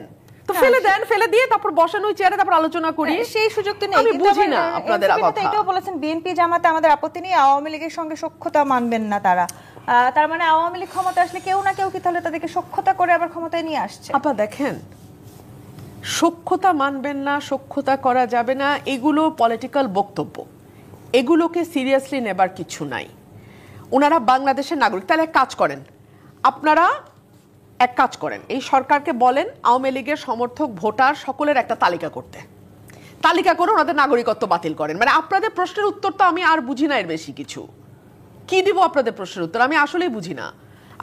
তো ফেলে দেন, ফেলে দিয়ে তারপর বসেন ওই চেয়ারে, তারপর আলোচনা করি। সেই সুযোগ তো নেই। আমি বুঝি না আপনাদের কথা। এটাও বলেছেন বিএনপি জামাতে আমাদের আপত্তি নেই, আওয়ামী লীগের সঙ্গে সখ্যতা মানবেন না তারা। তার মানে আওয়ামী লীগ ক্ষমতা আসলে কেউ না কেউ কি তাহলে তাদেরকে সখ্যতা করে আবার ক্ষমতায় নিয়ে আসছে? আপা দেখেন, সখ্যতা মানবেন না, সখ্যতা করা যাবে না, এগুলো পলিটিক্যাল বক্তব্য, এগুলোকে সিরিয়াসলি নেবার কিছু নাই। ওনারা বাংলাদেশের নাগরিক। তাহলে এক কাজ করেন, আপনারা এক কাজ করেন, এই সরকারকে বলেন আওয়ামী লীগের সমর্থক ভোটার সকলের একটা তালিকা করতে, তালিকা করে ওনাদের নাগরিকত্ব বাতিল করেন। মানে আপনাদের প্রশ্নের উত্তর তো আমি আর বুঝি না, এর বেশি কিছু কি দিব আপনাদের প্রশ্নের উত্তর, আমি আসলেই বুঝি না।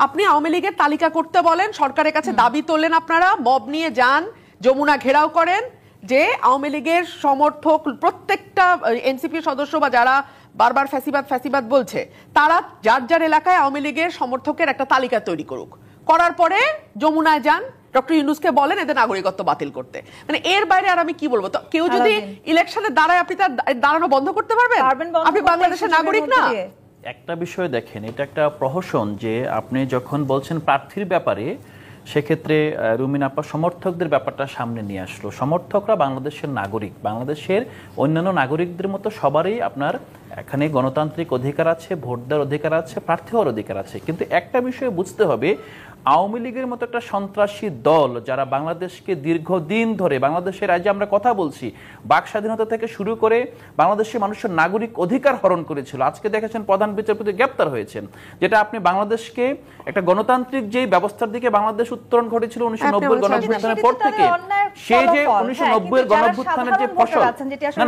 আপনি আওয়ামী লীগের তালিকা করতে বলেন, সরকারের কাছে দাবি তোলেন, আপনারা মব নিয়ে যান, যমুনা ঘেরাও করেন, যে আওয়ামী লীগের সমর্থক প্রত্যেকটা এনসিপির সদস্য বা যারা বারবার ফ্যাসিবাদ বলছে, তারা যার যার এলাকায় আওয়ামী লীগের সমর্থকের একটা তালিকা তৈরি করুক, করার পরে যমুনায় যান, ডক্টর ইউনূসকে বলেন এদের নাগরিকত্ব বাতিল করতে। মানে এর বাইরে আর আমি কি বলবো? তো কেউ যদি ইলেকশনে দাঁড়ায়, আপনি তার দাঁড়ানো বন্ধ করতে পারবেন? আপনি বাংলাদেশের নাগরিক না? একটা বিষয় দেখেন, এটা একটা প্রহসন যে আপনি যখন বলছেন প্রার্থীর ব্যাপারে, সেক্ষেত্রে রুমিন আপা সমর্থকদের ব্যাপারটা সামনে নিয়ে আসলো। সমর্থকরা বাংলাদেশের নাগরিক, বাংলাদেশের অন্যান্য নাগরিকদের মতো সবারই আপনার এখানে গণতান্ত্রিক অধিকার আছে, ভোট দেওয়ার অধিকার আছে, প্রার্থী হওয়ার অধিকার আছে। কিন্তু একটা বিষয় বুঝতে হবে, আওয়ামী লীগের মতো একটা সন্ত্রাসী দল যারা বাংলাদেশকে দীর্ঘদিন ধরে, বাংলাদেশের আজ আমরা কথা বলছি, বাক স্বাধীনতা থেকে শুরু করে বাংলাদেশের মানুষের নাগরিক অধিকার হরণ করেছিল। আজকে দেখেছেন প্রধান বিচারপতি গ্রেপ্তার হয়েছেন, যেটা আপনি বাংলাদেশকে একটা গণতান্ত্রিক যে ব্যবস্থার দিকে বাংলাদেশ উত্তরণ ঘটেছিল 1990 গণঅভ্যুত্থানের পর থেকে, সেই যে 1990 গণঅভ্যুত্থানের যে ফসল,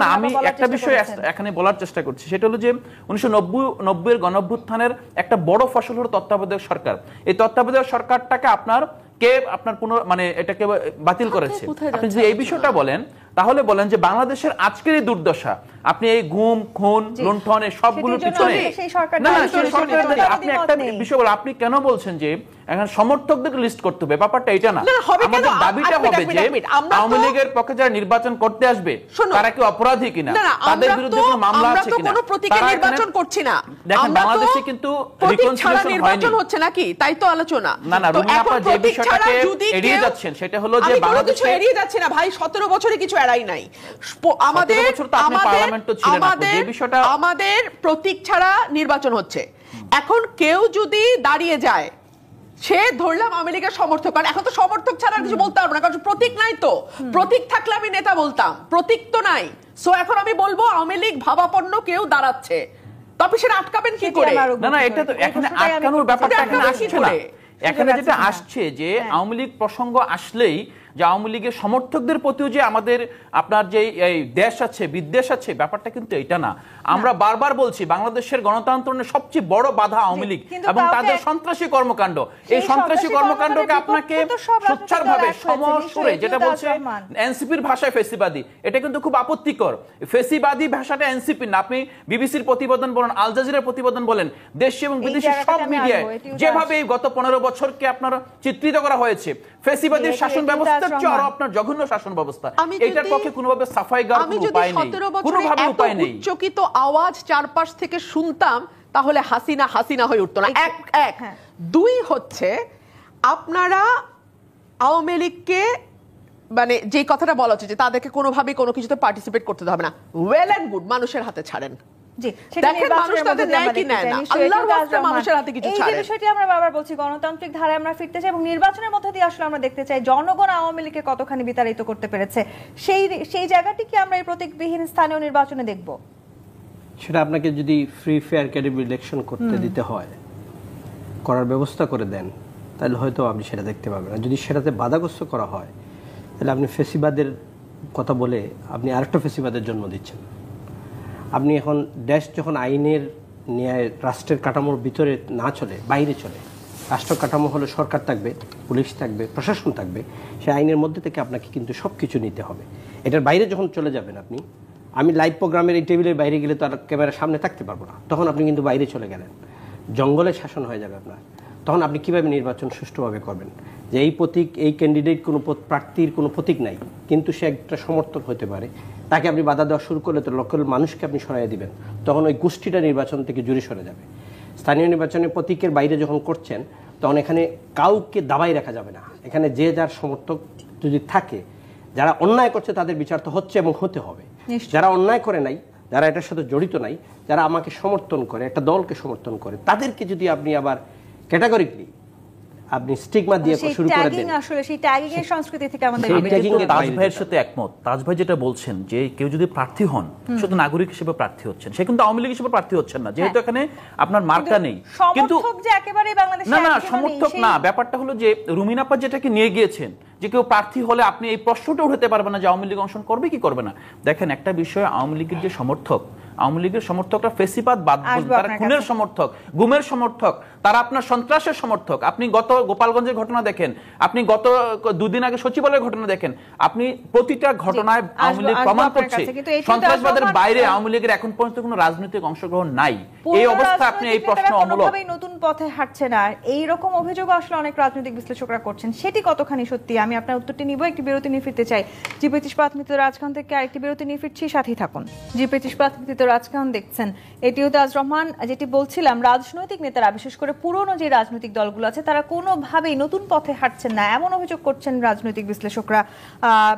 না আমি একটা বিষয় এখানে বলার চেষ্টা করছি, সেটা হলো যে 1990 গণঅভ্যুত্থানের একটা বড় ফসল হলো তত্ত্বাবধায়ক সরকার। এই তত্ত্বাবধায়ক সরকারটাকে আপনার মানে এটাকে বাতিল করেছে। আপনি যদি এই বিষয়টা বলেন, তাহলে বলেন যে বাংলাদেশের আজকের এই দুর্দশা, আপনি এই গুম খুন লুণ্ঠন সবগুলোর পিছনে আপনি একটা বিষয় বলেন, আপনি কেন বলছেন যে এখন সমর্থকদের লিস্ট করতে হবে? ব্যাপারটা এটা না, আমাদের দাবিটা হবে যে আওয়ামী লীগের পক্ষে যারা নির্বাচন করতে আসবে তারা কি অপরাধী কিনা, তাদের বিরুদ্ধে কোনো মামলা আছে কিনা। আমরা তো কোনো প্রতীকের নির্বাচন করছি না, দেখেন বাংলাদেশে কিন্তু রিকনসিলিয়েশন নির্বাচন হচ্ছে নাকি, তাই তো আলোচনা। না না রুমিন আপা যে বিষয়টাকে এড়িয়ে যাচ্ছেন সেটা হলো যে বাংলাদেশে এড়িয়ে যাচ্ছে না ভাই, 17 বছরে কিছু এড়াই নাই। আমাদের প্রতীক ছাড়া নির্বাচন হচ্ছে। এখন কেউ যদি দাঁড়িয়ে যায়, সে ধরলাম আওয়ামী লীগের সমর্থক, কারণ এখন তো সমর্থক ছাড়া কিছু বলতে পারবো না, কারণ প্রতীক নাই। তো প্রতীক থাকলে আমি নেতা বলতাম, প্রতীক তো নাই। সো এখন আমি বলবো আওয়ামী লীগ ভাবাপন্ন কেউ দাঁড়াচ্ছে, তো আপনি সেটা আটকাবেন কি করে? না না, এটা তো এখানে আটকানোর ব্যাপারটা এখানে আসছে না। এখানে যেটা আসছে যে আওয়ামী লীগ প্রসঙ্গ আসলেই যে আওয়ামী লীগের সমর্থকদের প্রতিও যে আমাদের আপনার যে এই দেশ আছে, বিদ্বেষ আছে, ব্যাপারটা কিন্তু এটা না। আমরা বারবার বলছি বাংলাদেশের গণতন্ত্রের সবচেয়ে বড় বাধা আওয়ামী লীগ এবং তাদের সন্ত্রাসী কর্মকাণ্ড। এই সন্ত্রাসী কর্মকাণ্ডকে আপনাকে সোচ্চারভাবে সমসুরে, যেটা বলছে এনসিপির ভাষায় ফেসিবাদী, এটা কিন্তু খুব আপত্তিকর। ফেসিবাদী ভাষাটা এনসিপির না। আপনি বিবিসির প্রতিবেদন বলেন, আল জাজিরার প্রতিবেদন বলেন, দেশি এবং বিদেশি সব মিডিয়ায় যেভাবে গত 15 বছরকে আপনার চিত্রিত করা হয়েছে, ফেসিবাদীর শাসন ব্যবস্থার চেয়ে আরো আপনার জঘন্য শাসন ব্যবস্থা, এটার পক্ষে কোনোভাবে সাফাই গাওয়ার কোনো উপায় নেই, কোনোভাবে উপায় নেই। উচ্চকিত আওয়াজ চারপাশ থেকে শুনতাম, তাহলে হাসিনা হাসিনা হয়ে উঠতো না। এক হ্যাঁ। দুই হচ্ছে আপনারা আওয়ামী লীগকে মানে যে কথাটা বলা হচ্ছে যে তাদেরকে কোনোভাবেই কোনো কিছুতে পার্টিসিপেট করতে হবে না, ওয়েল এন্ড গুড, মানুষের হাতে ছাড়েন। জি, সেটা দেখেন মানুষ তাদের নেয় কি নেয় না, আল্লাহর ওয়াস্তে মানুষের হাতে কিছু এই যে ছাড়েন। বিষয়টি আমরা বারবার বলছি, গণতান্ত্রিক ধারায় আমরা ফিরতে চাই এবং নির্বাচনের মধ্যে দিয়ে আসলে আমরা দেখতে চাই জনগণ আওয়ামী লীগকে কতখানি বিতাড়িত করতে পেরেছে। সেই জায়গাটি কি আমরা এই প্রতীকবিহীন স্থানীয় নির্বাচনে দেখব? সেটা আপনাকে যদি ফ্রি ফেয়ার ক্রেডিবল ইলেকশন করতে দিতে হয়, করার ব্যবস্থা করে দেন, তাহলে হয়তো আপনি সেটা দেখতে পাবেন। আর যদি সেটাতে বাধাগ্রস্ত করা হয়, তাহলে আপনি ফেসিবাদের কথা বলে আপনি আরেকটা ফেসিবাদের জন্ম দিচ্ছেন। আপনি এখন দেশ যখন আইনের ন্যায় রাষ্ট্রের কাঠামোর ভিতরে না চলে, বাইরে চলে, রাষ্ট্র কাঠামো হলে সরকার থাকবে, পুলিশ থাকবে, প্রশাসন থাকবে, সেই আইনের মধ্যে থেকে আপনাকে কিন্তু সব কিছু নিতে হবে। এটার বাইরে যখন চলে যাবেন আপনি, আমি লাইভ প্রোগ্রামের এই টেবিলের বাইরে গেলে তো আর ক্যামেরার সামনে থাকতে পারবো না, তখন আপনি কিন্তু বাইরে চলে গেলেন, জঙ্গলে শাসন হয়ে যাবে আপনার। তখন আপনি কীভাবে নির্বাচন সুষ্ঠুভাবে করবেন? যে এই প্রতীক, এই ক্যান্ডিডেট কোনো প্রার্থীর কোনো প্রতীক নাই, কিন্তু সে একটা সমর্থক হতে পারে, তাকে আপনি বাধা দেওয়া শুরু করলে তো লোকাল মানুষকে আপনি সরাইয়া দিবেন, তখন ওই গোষ্ঠীটা নির্বাচন থেকে জুড়ে সরে যাবে। স্থানীয় নির্বাচনে প্রতীকের বাইরে যখন করছেন, তখন এখানে কাউকে দাবাই রাখা যাবে না। এখানে যে যার সমর্থক যদি থাকে, যারা অন্যায় করছে তাদের বিচার তো হচ্ছে এবং হতে হবে। যারা অন্যায় করে নাই, যারা এটার সাথে জড়িত নাই, যারা আমাকে সমর্থন করে, একটা দলকে সমর্থন করে, তাদেরকে যদি আপনি আবার ক্যাটাগরিকলি আপনি স্টিগমা দিয়ে শুরু করে দেন, আসলে সেই ট্যাগিং এর সংস্কৃতি থেকে আমাদের সেই আমি tagging কিন্তু এর তাজ বাইরে ভাইয়ের যেতে সাথে একমত। তাজ ভাই যেটা বলছেন যে কেউ যদি প্রার্থী হন, শুধু নাগরিক হিসেবে প্রার্থী হচ্ছেন, সে কিন্তু আওয়ামী লীগ হিসেবে প্রার্থী হচ্ছেন না, যেহেতু এখানে আপনার মার্কা নেই। কিন্তু সমর্থক যে একেবারেই বাংলাদেশে না না, একজন নেই, সমর্থক সেই- না, ব্যাপারটা হলো যে রুমিন আপা যেটাকে নিয়ে গিয়েছেন যে কেউ প্রার্থী হলে আপনি এই প্রশ্নটা উঠাতে পারবেন না যে আওয়ামী লীগ অংশগ্রহণ করবে কি করবে না। দেখেন একটা বিষয়, আওয়ামী লীগের যে সমর্থক, আওয়ামী লীগের সমর্থকরা ফেসিবাদ বাদ, আসবো তারা আপনার খুনের কাছে। সমর্থক, গুমের সমর্থক, তারা আপনার সন্ত্রাসের সমর্থক। আপনি গত গোপালগঞ্জের ঘটনা দেখেন, আপনি গত দুদিন আগে সচিবালয়ের ঘটনা দেখেন, আপনি প্রতিটা ঘটনায় আওয়ামী লীগ আসবো প্রমাণ আপনার করছে কাছে, কিন্তু এটি তো সন্ত্রাসবাদের আসলে বাইরে আমার- আওয়ামী লীগের এখন পর্যন্ত কোনো রাজনৈতিক অংশগ্রহণ নাই। পুরো এই অবস্থায় আপনি এই রাজনৈতিক প্রশ্ন নেতারা অমূলক। কোনোভাবেই নতুন পথে হাঁটছে না, এই রকম অভিযোগ আসলে অনেক রাজনৈতিক বিশ্লেষকরা করছেন। সেটি কতখানি সত্যি, আমি আপনার উত্তরটি নিব, একটি বিরতি নিয়ে ফিরতে চাই। জি25 প্রাথমিক রাজখান থেকে আরেকটি বিরতি নিয়ে ফিরছি, সাথেই থাকুন। জি25 প্রাথমিক রাজখান দেখছেন, এটিও তাজ রহমান। যেটি বলছিলাম, রাজনৈতিক নেতারা, বিশেষ করে পুরনো যে রাজনৈতিক দলগুলো আছে, তারা কোনোভাবেই নতুন পথে হাঁটছেন না, এমন অভিযোগ করছেন রাজনৈতিক বিশ্লেষকরা।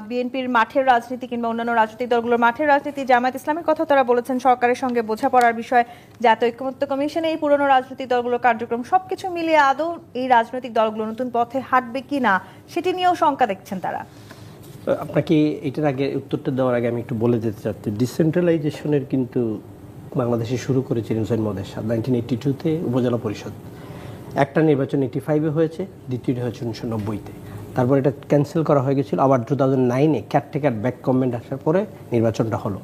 বিএনপির মাঠের রাজনীতি কিংবা অন্যান্য রাজনৈতিক দলগুলোর মাঠের রাজনীতি, জামায়াত ইসলামের কথা তারা বলেছেন, সরকারের সঙ্গে বোঝাপড়ার বিষয়, জাতীয় ঐক্যমত্য কমিশনে এই পুরনো রাজনৈতিক দলগুলোর কার্যক্রম, সবকিছু মিলিয়ে আদৌ এই রাজনৈতিক দলগুলো নতুন পথে হাঁটবে কিনা সেটি নিয়েও শঙ্কা দেখছেন তারা। আপনাকে এটার আগে উত্তরটা দেওয়ার আগে আমি একটু বলে যেতে চাচ্ছি, ডিসেন্ট্রালাইজেশনের কিন্তু বাংলাদেশে শুরু করেছিলেন হুসেইন মোহাম্মদ এরশাদ 1982-তে উপজেলা পরিষদ। একটা নির্বাচন 85-এ হয়েছে, দ্বিতীয়টি হয়েছে 1990-তে। তারপর এটা ক্যান্সেল করা হয়ে গেছিল, আবার 2009-এ কেয়ারটেকার ব্যাক গভর্নমেন্ট আসার পরে নির্বাচনটা হলো।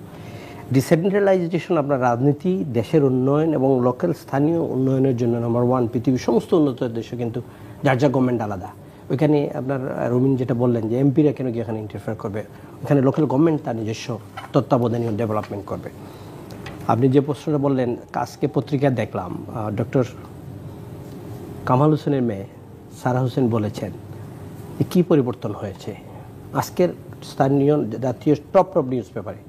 ডিসেন্ট্রালাইজেশন আপনার রাজনীতি, দেশের উন্নয়ন এবং লোকাল স্থানীয় উন্নয়নের জন্য নাম্বার ওয়ান। পৃথিবীর সমস্ত উন্নত দেশে কিন্তু যার যা গভর্নমেন্ট আলাদা। ওইখানে আপনার রুমিন যেটা বললেন যে এমপিরা কেন গিয়ে এখানে ইন্টারফেয়ার করবে, ওখানে লোকাল গভর্নমেন্ট তার নিজস্ব তত্ত্বাবধানীয় ডেভেলপমেন্ট করবে। আপনি যে প্রশ্নটা বললেন, আজকে পত্রিকায় দেখলাম ডক্টর কামাল হোসেনের মেয়ে সারা হোসেন বলেছেন যে কী পরিবর্তন হয়েছে আজকের স্থানীয় জাতীয় টপ নিউজ পেপারে,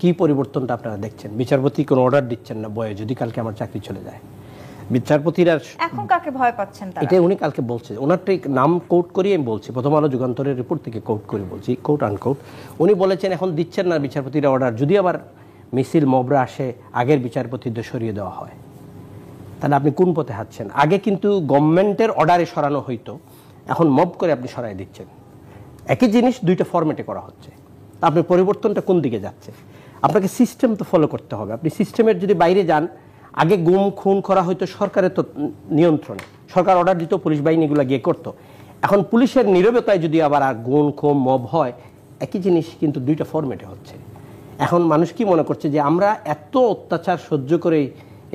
কী পরিবর্তনটা আপনারা দেখছেন? বিচারপতি কোনো অর্ডার দিচ্ছেন না বয়ে, যদি কালকে আমার চাকরি চলে যায়। বিচারপতিরা এখন কাকে ভয় পাচ্ছেন তারা? এটা উনি কালকে বলছে, ওনারটাই নাম কোট করিয়ে আমি বলছি, প্রথম আলো যুগান্তরের রিপোর্ট থেকে কোট করে বলছি, কোট আনকোট। উনি বলেছেন এখন দিচ্ছেন না বিচারপতিরা অর্ডার, যদি আবার মিছিল মবরা আসে আগের বিচারপতিদের সরিয়ে দেওয়া হয়, তাহলে আপনি কোন পথে হাঁটছেন? আগে কিন্তু গভর্নমেন্টের অর্ডারে সরানো হইতো, এখন মব করে আপনি সরাই দিচ্ছেন। একই জিনিস দুইটা ফরম্যাটে করা হচ্ছে, তা আপনি পরিবর্তনটা কোন দিকে যাচ্ছে? আপনাকে সিস্টেম তো ফলো করতে হবে। আপনি সিস্টেমের যদি বাইরে যান, আগে গুম খুন করা হয়তো সরকারের তো নিয়ন্ত্রণে, সরকার অর্ডার দিত, পুলিশ বাহিনীগুলো গিয়ে করতো। এখন পুলিশের নীরবতায় যদি আবার আর গুম খুন মব হয়, একই জিনিস কিন্তু দুইটা ফরম্যাটে হচ্ছে। এখন মানুষ কি মনে করছে যে আমরা এত অত্যাচার সহ্য করে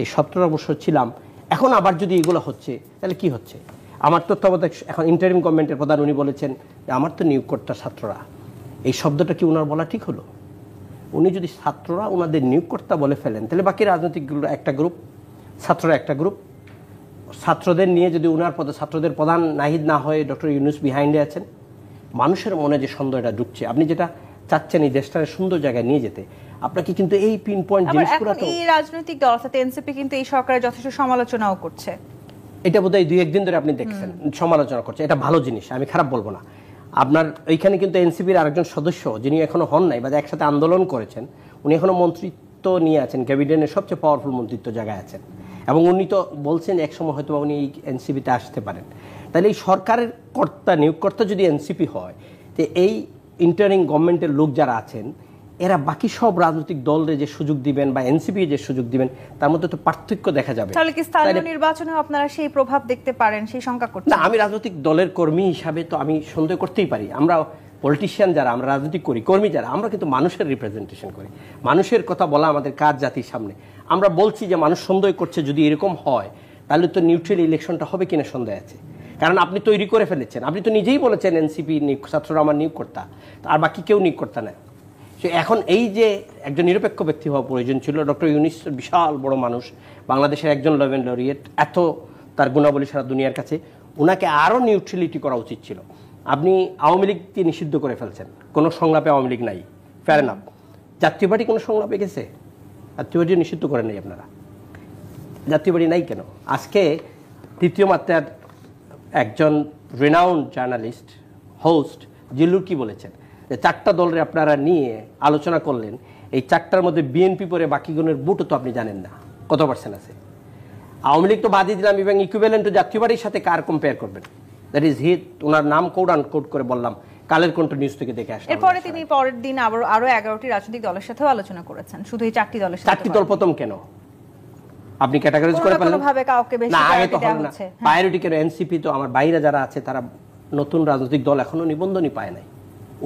এই 17 বছর ছিলাম, এখন আবার যদি এগুলো হচ্ছে তাহলে কি হচ্ছে? আমার তত্ত্বাবধায়ক এখন ইন্টারিম গভর্নমেন্টের প্রধান উনি বলেছেন যে আমার তো নিয়োগকর্তা ছাত্ররা, এই শব্দটা কি ওনার বলা ঠিক হলো? উনি যদি ছাত্ররা ওনাদের নিয়োগকর্তা বলে ফেলেন, তাহলে বাকি রাজনৈতিকগুলো একটা গ্রুপ, ছাত্ররা একটা গ্রুপ। ছাত্রদের নিয়ে যদি ওনার পদে ছাত্রদের প্রধান নাহিদ না হয়ে ডক্টর ইউনূস বিহাইন্ডে আছেন, মানুষের মনে যে সন্দেহটা ঢুকছে, আপনি যেটা চাচ্ছেন এই দেশটার সুন্দর জায়গায় নিয়ে যেতে, আপনাকে কিন্তু এই পিন পয়েন্ট আবার জিনিসগুলো এখন তো এই রাজনৈতিক দল অর্থাৎ এনসিপি কিন্তু এই সরকারের যথেষ্ট সমালোচনাও করছে। এটা বোধহয় 2-1 দিন ধরে আপনি দেখছেন সমালোচনা করছে, এটা ভালো জিনিস, আমি খারাপ বলবো না। আপনার এইখানে কিন্তু এনসিপির আরেকজন সদস্য যিনি এখনো হন নাই বা একসাথে আন্দোলন করেছেন, উনি এখনো মন্ত্রিত্ব নিয়ে আছেন, ক্যাবিনেটের সবচেয়ে পাওয়ারফুল মন্ত্রিত্ব জায়গায় আছেন, এবং উনি তো বলছেন একসময় হয়তো উনি এই এনসিপিতে আসতে পারেন। তাহলে এই সরকারের নিয়োগকর্তা যদি এনসিপি হয়, তো এই ইন্টারিং গভর্নমেন্টের লোক যারা আছেন এরা বাকি সব রাজনৈতিক দলের যে সুযোগ দিবেন বা এনসিপি যে সুযোগ দিবেন তার মধ্যে তো পার্থক্য দেখা যাবে। তাহলে কি স্থানীয় নির্বাচনেও আপনারা সেই প্রভাব দেখতে পারেন, সেই শঙ্কা করছেন? না, আমি রাজনৈতিক দলের কর্মী হিসাবে তো আমি সন্দেহ করতেই পারি। আমরা পলিটিশিয়ান যারা, আমরা রাজনীতি করি, কর্মী যারা, আমরা কিন্তু মানুষের রিপ্রেজেন্টেশন করি। মানুষের কথা বলা আমাদের কাজ জাতির সামনে। আমরা বলছি যে মানুষ সন্দেহ করছে, যদি এরকম হয় তাহলে তো নিউট্রাল ইলেকশনটা হবে কিনা সন্দেহ আছে। কারণ আপনি তৈরি করে ফেলেছেন, আপনি তো নিজেই বলেছেন এনসিপি ছাত্ররা আমার নিয়োগকর্তা, আর বাকি কেউ নিয়োগকর্তা নেয়। এখন এই যে একজন নিরপেক্ষ ব্যক্তি হওয়া প্রয়োজন ছিল, ডক্টর ইউনূস বিশাল বড় মানুষ, বাংলাদেশের একজন নোবেল লরিয়েট, এত তার গুণাবলী সারা দুনিয়ার কাছে, ওনাকে আরও নিউট্রালিটি করা উচিত ছিল। আপনি আওয়ামী লীগকে নিষিদ্ধ করে ফেলছেন, কোনো সংলাপে আওয়ামী লীগ নাই, ফেয়ার এনাফ। জাতীয় পার্টি কোনো সংলাপে গেছে? জাতীয় পার্টি নিষিদ্ধ করেন নাই আপনারা, জাতীয় পার্টি নাই কেন? আজকে তৃতীয় মাত্রার একজন রেনাউন্ড জার্নালিস্ট হোস্ট জিল্লুর কি বলেছেন, যে 4টা দলের আপনারা নিয়ে আলোচনা করলেন, এই 4টার মধ্যে বিএনপি পরে বাকিগুলোর ভোটও তো আপনি জানেন না কত পার্সেন্ট আছে। আওয়ামী লীগ তো বাদই দিলাম, এবং ইকুইভ্যালেন্ট জাতীয় পার্টির সাথে কার কম্পেয়ার করবেন? That is hit. ওনার নাম কোড আনকোড করে বললাম, কালের কণ্ঠ নিউজ থেকে দেখে আসলাম। এরপরে তিনি পরের দিন আরো 11টি রাজনৈতিক দলের সাথেও আলোচনা করেছেন, শুধু এই 4টি দলের সাথে। 4টি দল প্রথম কেন আপনি ক্যাটাগরাইজ করে ফেললেন? কোনোভাবে কাউকে বেশি না, আগে তো প্রায়োরিটি দেওয়া হবে না। হচ্ছে। প্রায়োরিটি কেন? এনসিপি তো আমার বাইরে যারা আছে তারা নতুন রাজনৈতিক দল এখনো নিবন্ধনই পায় নাই,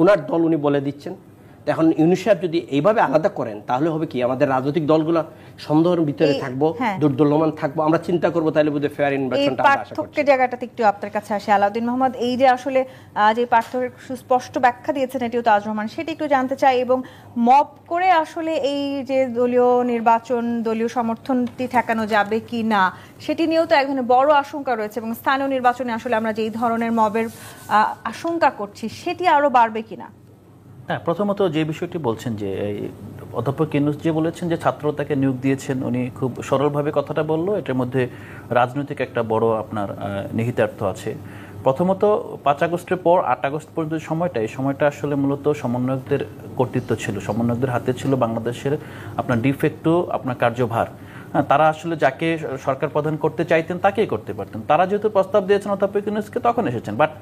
ওনার দল উনি বলে দিচ্ছেন। তো এখন ইউনূস সাহেব যদি এইভাবে আলাদা করেন তাহলে হবে কি, আমাদের রাজনৈতিক দলগুলো সন্দেহের ভিতরে থাকবো, দুর্দলমান থাকবো, আমরা চিন্তা করবো তাহলে বোধহয় ফেয়ার ইনভার্সনটা আমরা আশা করছি। পার্থক্যের জায়গাটাতে একটু আপনার কাছে আসে আলাউদ্দিন মোহাম্মদ, এই যে আসলে যে পার্থক্যের সুস্পষ্ট ব্যাখ্যা দিয়েছেন এটিও তাজ রহমান, সেটি একটু জানতে চাই। এবং মব করে আসলে এই যে দলীয় নির্বাচন, দলীয় সমর্থনটি ঠেকানো যাবে কি না সেটি নিয়েও তো এক ধরনের বড় আশঙ্কা রয়েছে, এবং স্থানীয় নির্বাচনে আসলে আমরা যেই ধরনের মবের আশঙ্কা করছি সেটি আরো বাড়বে কিনা? হ্যাঁ, প্রথমত যে বিষয়টি বলছেন যে অধ্যাপক ইউনূস যে বলেছেন যে ছাত্র তাকে নিয়োগ দিয়েছেন, উনি খুব সরলভাবে কথাটা বললো, এটার মধ্যে রাজনৈতিক একটা বড় আপনার নিহিতার্থ আছে। প্রথমত 5 আগস্টের পর 8 আগস্ট পর্যন্ত সময়টা, এই সময়টা আসলে মূলত সমন্বয়কদের কর্তৃত্ব ছিল, সমন্বয়কদের হাতে ছিল বাংলাদেশের আপনার ডিফেক্টো আপনার কার্যভার। হ্যাঁ, তারা আসলে যাকে সরকার প্রধান করতে চাইতেন তাকেই করতে পারতেন। তারা যেহেতু প্রস্তাব দিয়েছেন অধ্যাপক ইউনূসকে, তখন এসেছেন। বাট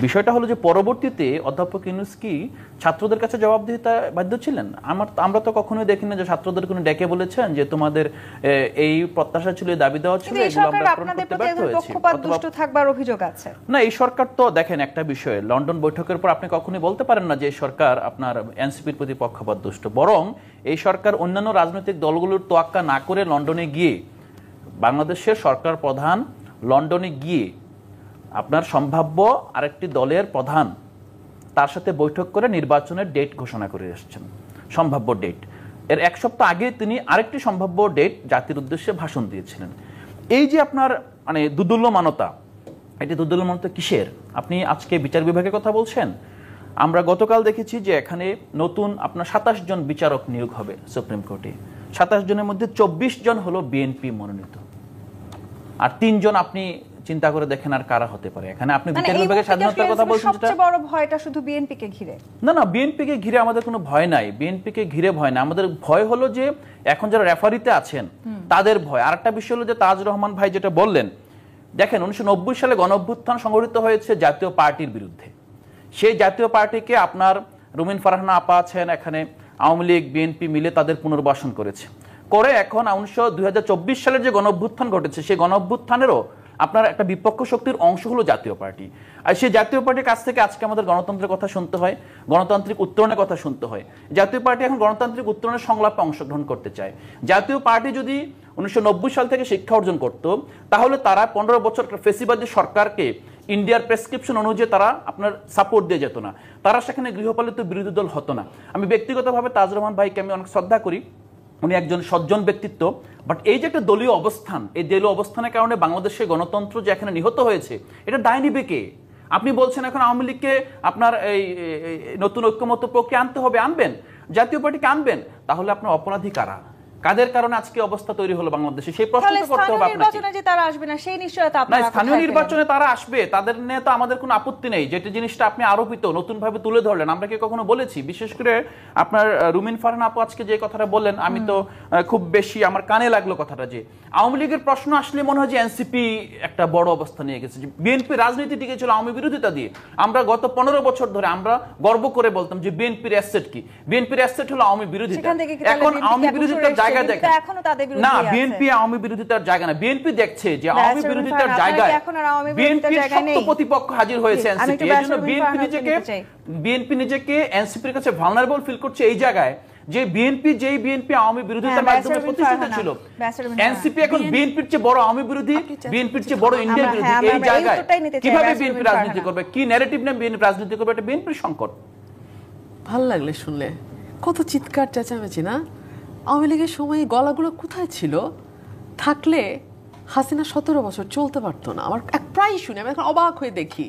বিষয়টা হলো যে পরবর্তীতে অধ্যাপক ইউনূস কি ছাত্রদের কাছে জবাবদিহিতা বাধ্য ছিলেন? আমরা তো কখনোই দেখি না যে ছাত্রদের কোনো ডেকে বলেছেন যে তোমাদের এই প্রত্যাশা ছিল, দাবি দেওয়া ছিল, এগুলো আমরা পূরণ করতে ব্যর্থ হয়েছি। থাকবার অভিযোগ আছে না, এই সরকার তো দেখেন একটা বিষয়, লন্ডন বৈঠকের পর আপনি কখনোই বলতে পারেন না যে সরকার আপনার এনসিপির প্রতি পক্ষপাত দুষ্ট। বরং এই সরকার অন্যান্য রাজনৈতিক দলগুলোর তোয়াক্কা না করে লন্ডনে গিয়ে, বাংলাদেশের সরকার প্রধান লন্ডনে গিয়ে আপনার সম্ভাব্য আরেকটি দলের প্রধান তার সাথে বৈঠক করে নির্বাচনের ডেট ঘোষণা করে এসেছেন, সম্ভাব্য ডেট। এর 1 সপ্তাহ আগে তিনি আরেকটি সম্ভাব্য ডেট জাতির উদ্দেশ্যে ভাষণ দিয়েছিলেন। এই যে আপনার মানে দুদুল্যমানতা, এটি দুদুল্যমানতা কিসের? আপনি আজকে বিচার বিভাগের কথা বলছেন, আমরা গতকাল দেখেছি যে এখানে নতুন আপনার 27 জন বিচারক নিয়োগ হবে সুপ্রিম কোর্টে। 27 জনের মধ্যে 24 জন হলো বিএনপি মনোনীত, আর 3 জন আপনি চিন্তা করে দেখেন আর কারা হতে পারে। এখানে আপনি বিচার বিভাগের স্বাধীনতার কথা বলছেন, সবচেয়ে বড় ভয়টা শুধু বিএনপি কে ঘিরে। না, বিএনপি কে ঘিরে আমাদের কোনো ভয় নাই, বিএনপি কে ঘিরে ভয় না। আমাদের ভয় হলো যে এখন যারা রেফারিতে আছেন তাদের ভয়। আরেকটা বিষয় হলো যে তাজ রহমান ভাই যেটা বললেন, দেখেন 1990 সালে গণঅভ্যুত্থান সংগঠিত হয়েছে জাতীয় পার্টির বিরুদ্ধে। সেই জাতীয় পার্টিকে আপনার রুমিন ফারহানা আপা আছেন, এখানে আওয়ামী লীগ বিএনপি মিলে তাদের পুনর্বাসন করেছে, করে এখন 2024 সালের যে গণঅভ্যুত্থান ঘটেছে সেই গণঅভ্যুত্থানেরও আপনার একটা বিপক্ষ শক্তির অংশ হলো জাতীয় পার্টি। আর সেই জাতীয় পার্টির কাছ থেকে আজকে আমাদের গণতন্ত্রের কথা শুনতে হয়, গণতান্ত্রিক উত্তরণের কথা শুনতে হয়। জাতীয় পার্টি এখন গণতান্ত্রিক উত্তরণের সংলাপে অংশগ্রহণ করতে চায়। জাতীয় পার্টি যদি 1990 সাল থেকে শিক্ষা অর্জন করত, তাহলে তারা 15 বছর ফেসিবাদী সরকারকে ইন্ডিয়ার প্রেসক্রিপশন অনুযায়ী তারা আপনার সাপোর্ট দিয়ে যেত না, তারা সেখানে গৃহপালিত বিরোধী দল হতো না। আমি ব্যক্তিগতভাবে তাজ রহমান ভাইকে আমি অনেক শ্রদ্ধা করি, উনি একজন সজ্জন ব্যক্তিত্ব। বাট এই যে একটা দলীয় অবস্থান, এই দলীয় অবস্থানের কারণে বাংলাদেশের গণতন্ত্র যে এখানে নিহত হয়েছে, এটা দায় নিবে কে? আপনি বলছেন এখন আওয়ামী লীগকে আপনার এই নতুন ঐক্যমত্য প্রক্রিয়া আনতে হবে, আনবেন, জাতীয় পার্টিকে আনবেন, তাহলে আপনার অপরাধী কারা, কাদের কারণে আজকে অবস্থা তৈরি হলো বাংলাদেশে, সেই প্রশ্ন তাহলে তো করতে হবে স্থানীয় আপনাকে। নির্বাচনে যে তারা আসবে না সেই নিশ্চয়তা না, আপনারা স্থানীয় কোথায় নির্বাচনে পেলেন? তারা আসবে, তাদের নিয়ে তো আমাদের কোনো আপত্তি নেই। যেটা জিনিসটা আপনি আরোপিত নতুন ভাবে তুলে ধরলেন, আমরা কি কখনো বলেছি? বিশেষ করে আপনার রুমিন ফারহান আপু আজকে যে কথাটা বললেন, আমি তো খুব বেশি আমার কানে লাগলো কথাটা, যে আওয়ামী লীগের প্রশ্ন আসলে মনে হয় যে এনসিপি একটা বড় অবস্থা নিয়ে গেছে। বিএনপি রাজনীতি টিকে ছিল আওয়ামী বিরোধিতা দিয়ে। আমরা গত 15 বছর ধরে আমরা গর্ব করে বলতাম যে বিএনপির অ্যাসেট কি, বিএনপির অ্যাসেট হলো আওয়ামী বিরোধিতা। সেখান থেকে কি তাহলে এখন BNP আওয়ামী এখন বিরোধিতার সরে জায়গা এসেছে? দেখেন, BNP এখনো তাদের না বিরুদ্ধেই আছে। বিএনপি আওয়ামী বিরোধিতার জায়গা না। বিএনপি দেখছে যে আওয়ামী ব্যাস, বিরোধিতার আপনারা জায়গায় কি এখন আর আওয়ামী বিরোধিতার বিএনপির জায়গায় নেই? শক্ত প্রতিপক্ষ হাজির হয়েছে আমি একটু এনসিপি। এই জন্য ব্যাস, বিএনপি রুমিন ফারহানকে নিতে চাই। বিএনপি নিজেকে এনসিপির কাছে ভালনারেবল ফিল করছে এই জায়গায়, যে বিএনপি আওয়ামী বিরোধিতার হ্যাঁ, মাধ্যমে ব্যাস, রুমিন প্রতিষ্ঠিত ফারহানা। ছিল। ব্যাস, রুমিন ফারহানা। এনসিপি এখন বিএনপির চেয়ে বড় আওয়ামী বিরোধী, বিএনপির চেয়ে বড় ইন্ডিয়ান বিরোধী। হ্যাঁ, এই আমরা এই জায়গায় উত্তরটাই নিতে চাই, কিভাবে ব্যাস, বিএনপি রুমিন রাজনীতি ফারহানা। করবে, কি ন্যারেটিভ নিয়ে বিএনপি রাজনীতি করবে, এটা বিএনপির সংকট। ভাল লাগলে শুনলে, কত চিৎকার চেঁচামেচি না। আওয়ামী লীগের সময় এই গলাগুলো কোথায় ছিল? থাকলে হাসিনা 17 বছর চলতে পারতো না। আমার প্রায় শুনে আমি এখন অবাক হয়ে দেখি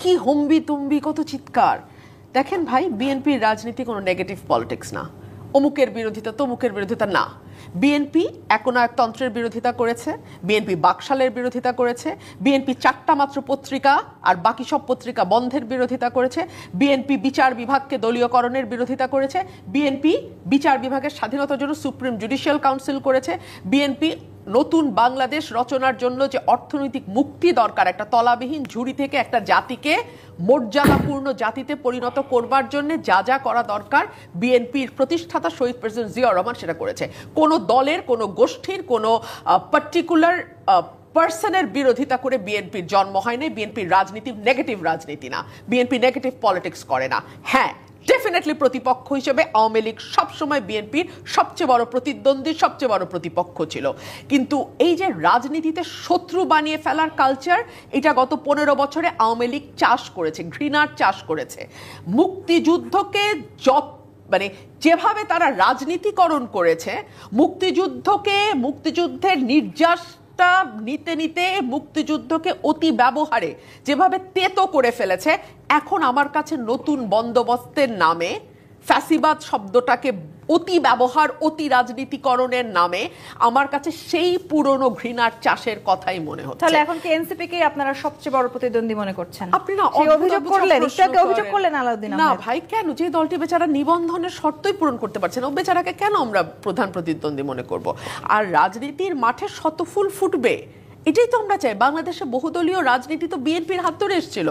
কি হম্বি তুম্বি, কত চিৎকার। দেখেন ভাই, বিএনপির রাজনীতি কোনো নেগেটিভ পলিটিক্স না, অমুকের বিরোধিতা তমুকের বিরোধিতা না। বিএনপি একনায়কতন্ত্রের বিরোধিতা করেছে, বিএনপি বাকশালের বিরোধিতা করেছে, বিএনপি 4টা মাত্র পত্রিকা আর বাকি সব পত্রিকা বন্ধের বিরোধিতা করেছে, বিএনপি বিচার বিভাগকে দলীয়করণের বিরোধিতা করেছে, বিএনপি বিচার বিভাগের স্বাধীনতার জন্য সুপ্রিম জুডিশিয়াল কাউন্সিল করেছে, বিএনপি নতুন বাংলাদেশ রচনার জন্য যে অর্থনৈতিক মুক্তি দরকার, একটা তলাবিহীন ঝুড়ি থেকে একটা জাতিকে মর্যাদাপূর্ণ জাতিতে পরিণত করবার জন্য যা যা করা দরকার বিএনপির প্রতিষ্ঠাতা শহীদ প্রেসিডেন্ট জিয়াউর রহমান সেটা করেছে। কোনো দলের, কোনো গোষ্ঠীর, কোনো পার্টিকুলার পার্সনের বিরোধিতা করে বিএনপির জন্ম হয় নাই। বিএনপির রাজনীতি নেগেটিভ রাজনীতি না, বিএনপি নেগেটিভ পলিটিক্স করে না। হ্যাঁ, ডেফিনেটলি প্রতিপক্ষ হিসেবে আওয়ামী লীগ সবসময় বিএনপির সবচেয়ে বড় প্রতিদ্বন্দ্বী, সবচেয়ে বড় প্রতিপক্ষ ছিল। কিন্তু এই যে রাজনীতিতে শত্রু বানিয়ে ফেলার কালচার, এটা গত 15 বছরে আওয়ামী লীগ চাষ করেছে, ঘৃণার চাষ করেছে। মুক্তিযুদ্ধকে মানে যেভাবে তারা রাজনীতিকরণ করেছে, মুক্তিযুদ্ধের নির্যাসটা নিতে নিতে মুক্তিযুদ্ধকে অতি ব্যবহারে যেভাবে তেতো করে ফেলেছে, এখন আমার কাছে নতুন বন্দোবস্তের নামে ফ্যাসিবাদ শব্দটাকে অতি ব্যবহার, অতি রাজনীতিকরণের নামে আমার কাছে সেই পুরনো ঘৃণার চাষের কথাই মনে হচ্ছে। তাহলে এখন কি এনসিপি কে আপনারা সবচেয়ে বড় প্রতিদ্বন্দ্বী মনে করছেন? আপনি না সেই অভিযোগ করলেন, একটু আগে অভিযোগ করলেন আলাউদ্দিন না আহমেদ। ভাই, কেন? যে দলটি বেচারা নিবন্ধনের শর্তই পূরণ করতে পারছে না, ও বেচারাকে কেন আমরা প্রধান প্রতিদ্বন্দ্বী মনে করব? আর রাজনীতির মাঠে শত ফুল ফুটবে, এটাই তো আমরা চাই। বাংলাদেশে বহুদলীয় রাজনীতি তো বিএনপির হাত ধরে এসেছিল।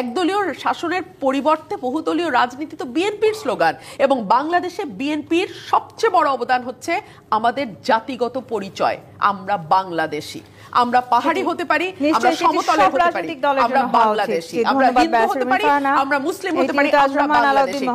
একদলীয় শাসনের পরিবর্তে বহুদলীয় রাজনীতি তো বিএনপির স্লোগান। এবং বাংলাদেশে বিএনপির সবচেয়ে বড় অবদান হচ্ছে আমাদের জাতিগত পরিচয়। আমরা বাংলাদেশি, আমরা পাহাড়ি হতে পারি, আমরা সমতলের হতে পারি, আমরা বাংলাদেশি, আমরা হিন্দু হতে পারি, আমরা মুসলিম হতে পারি, আমরা বাংলাদেশি।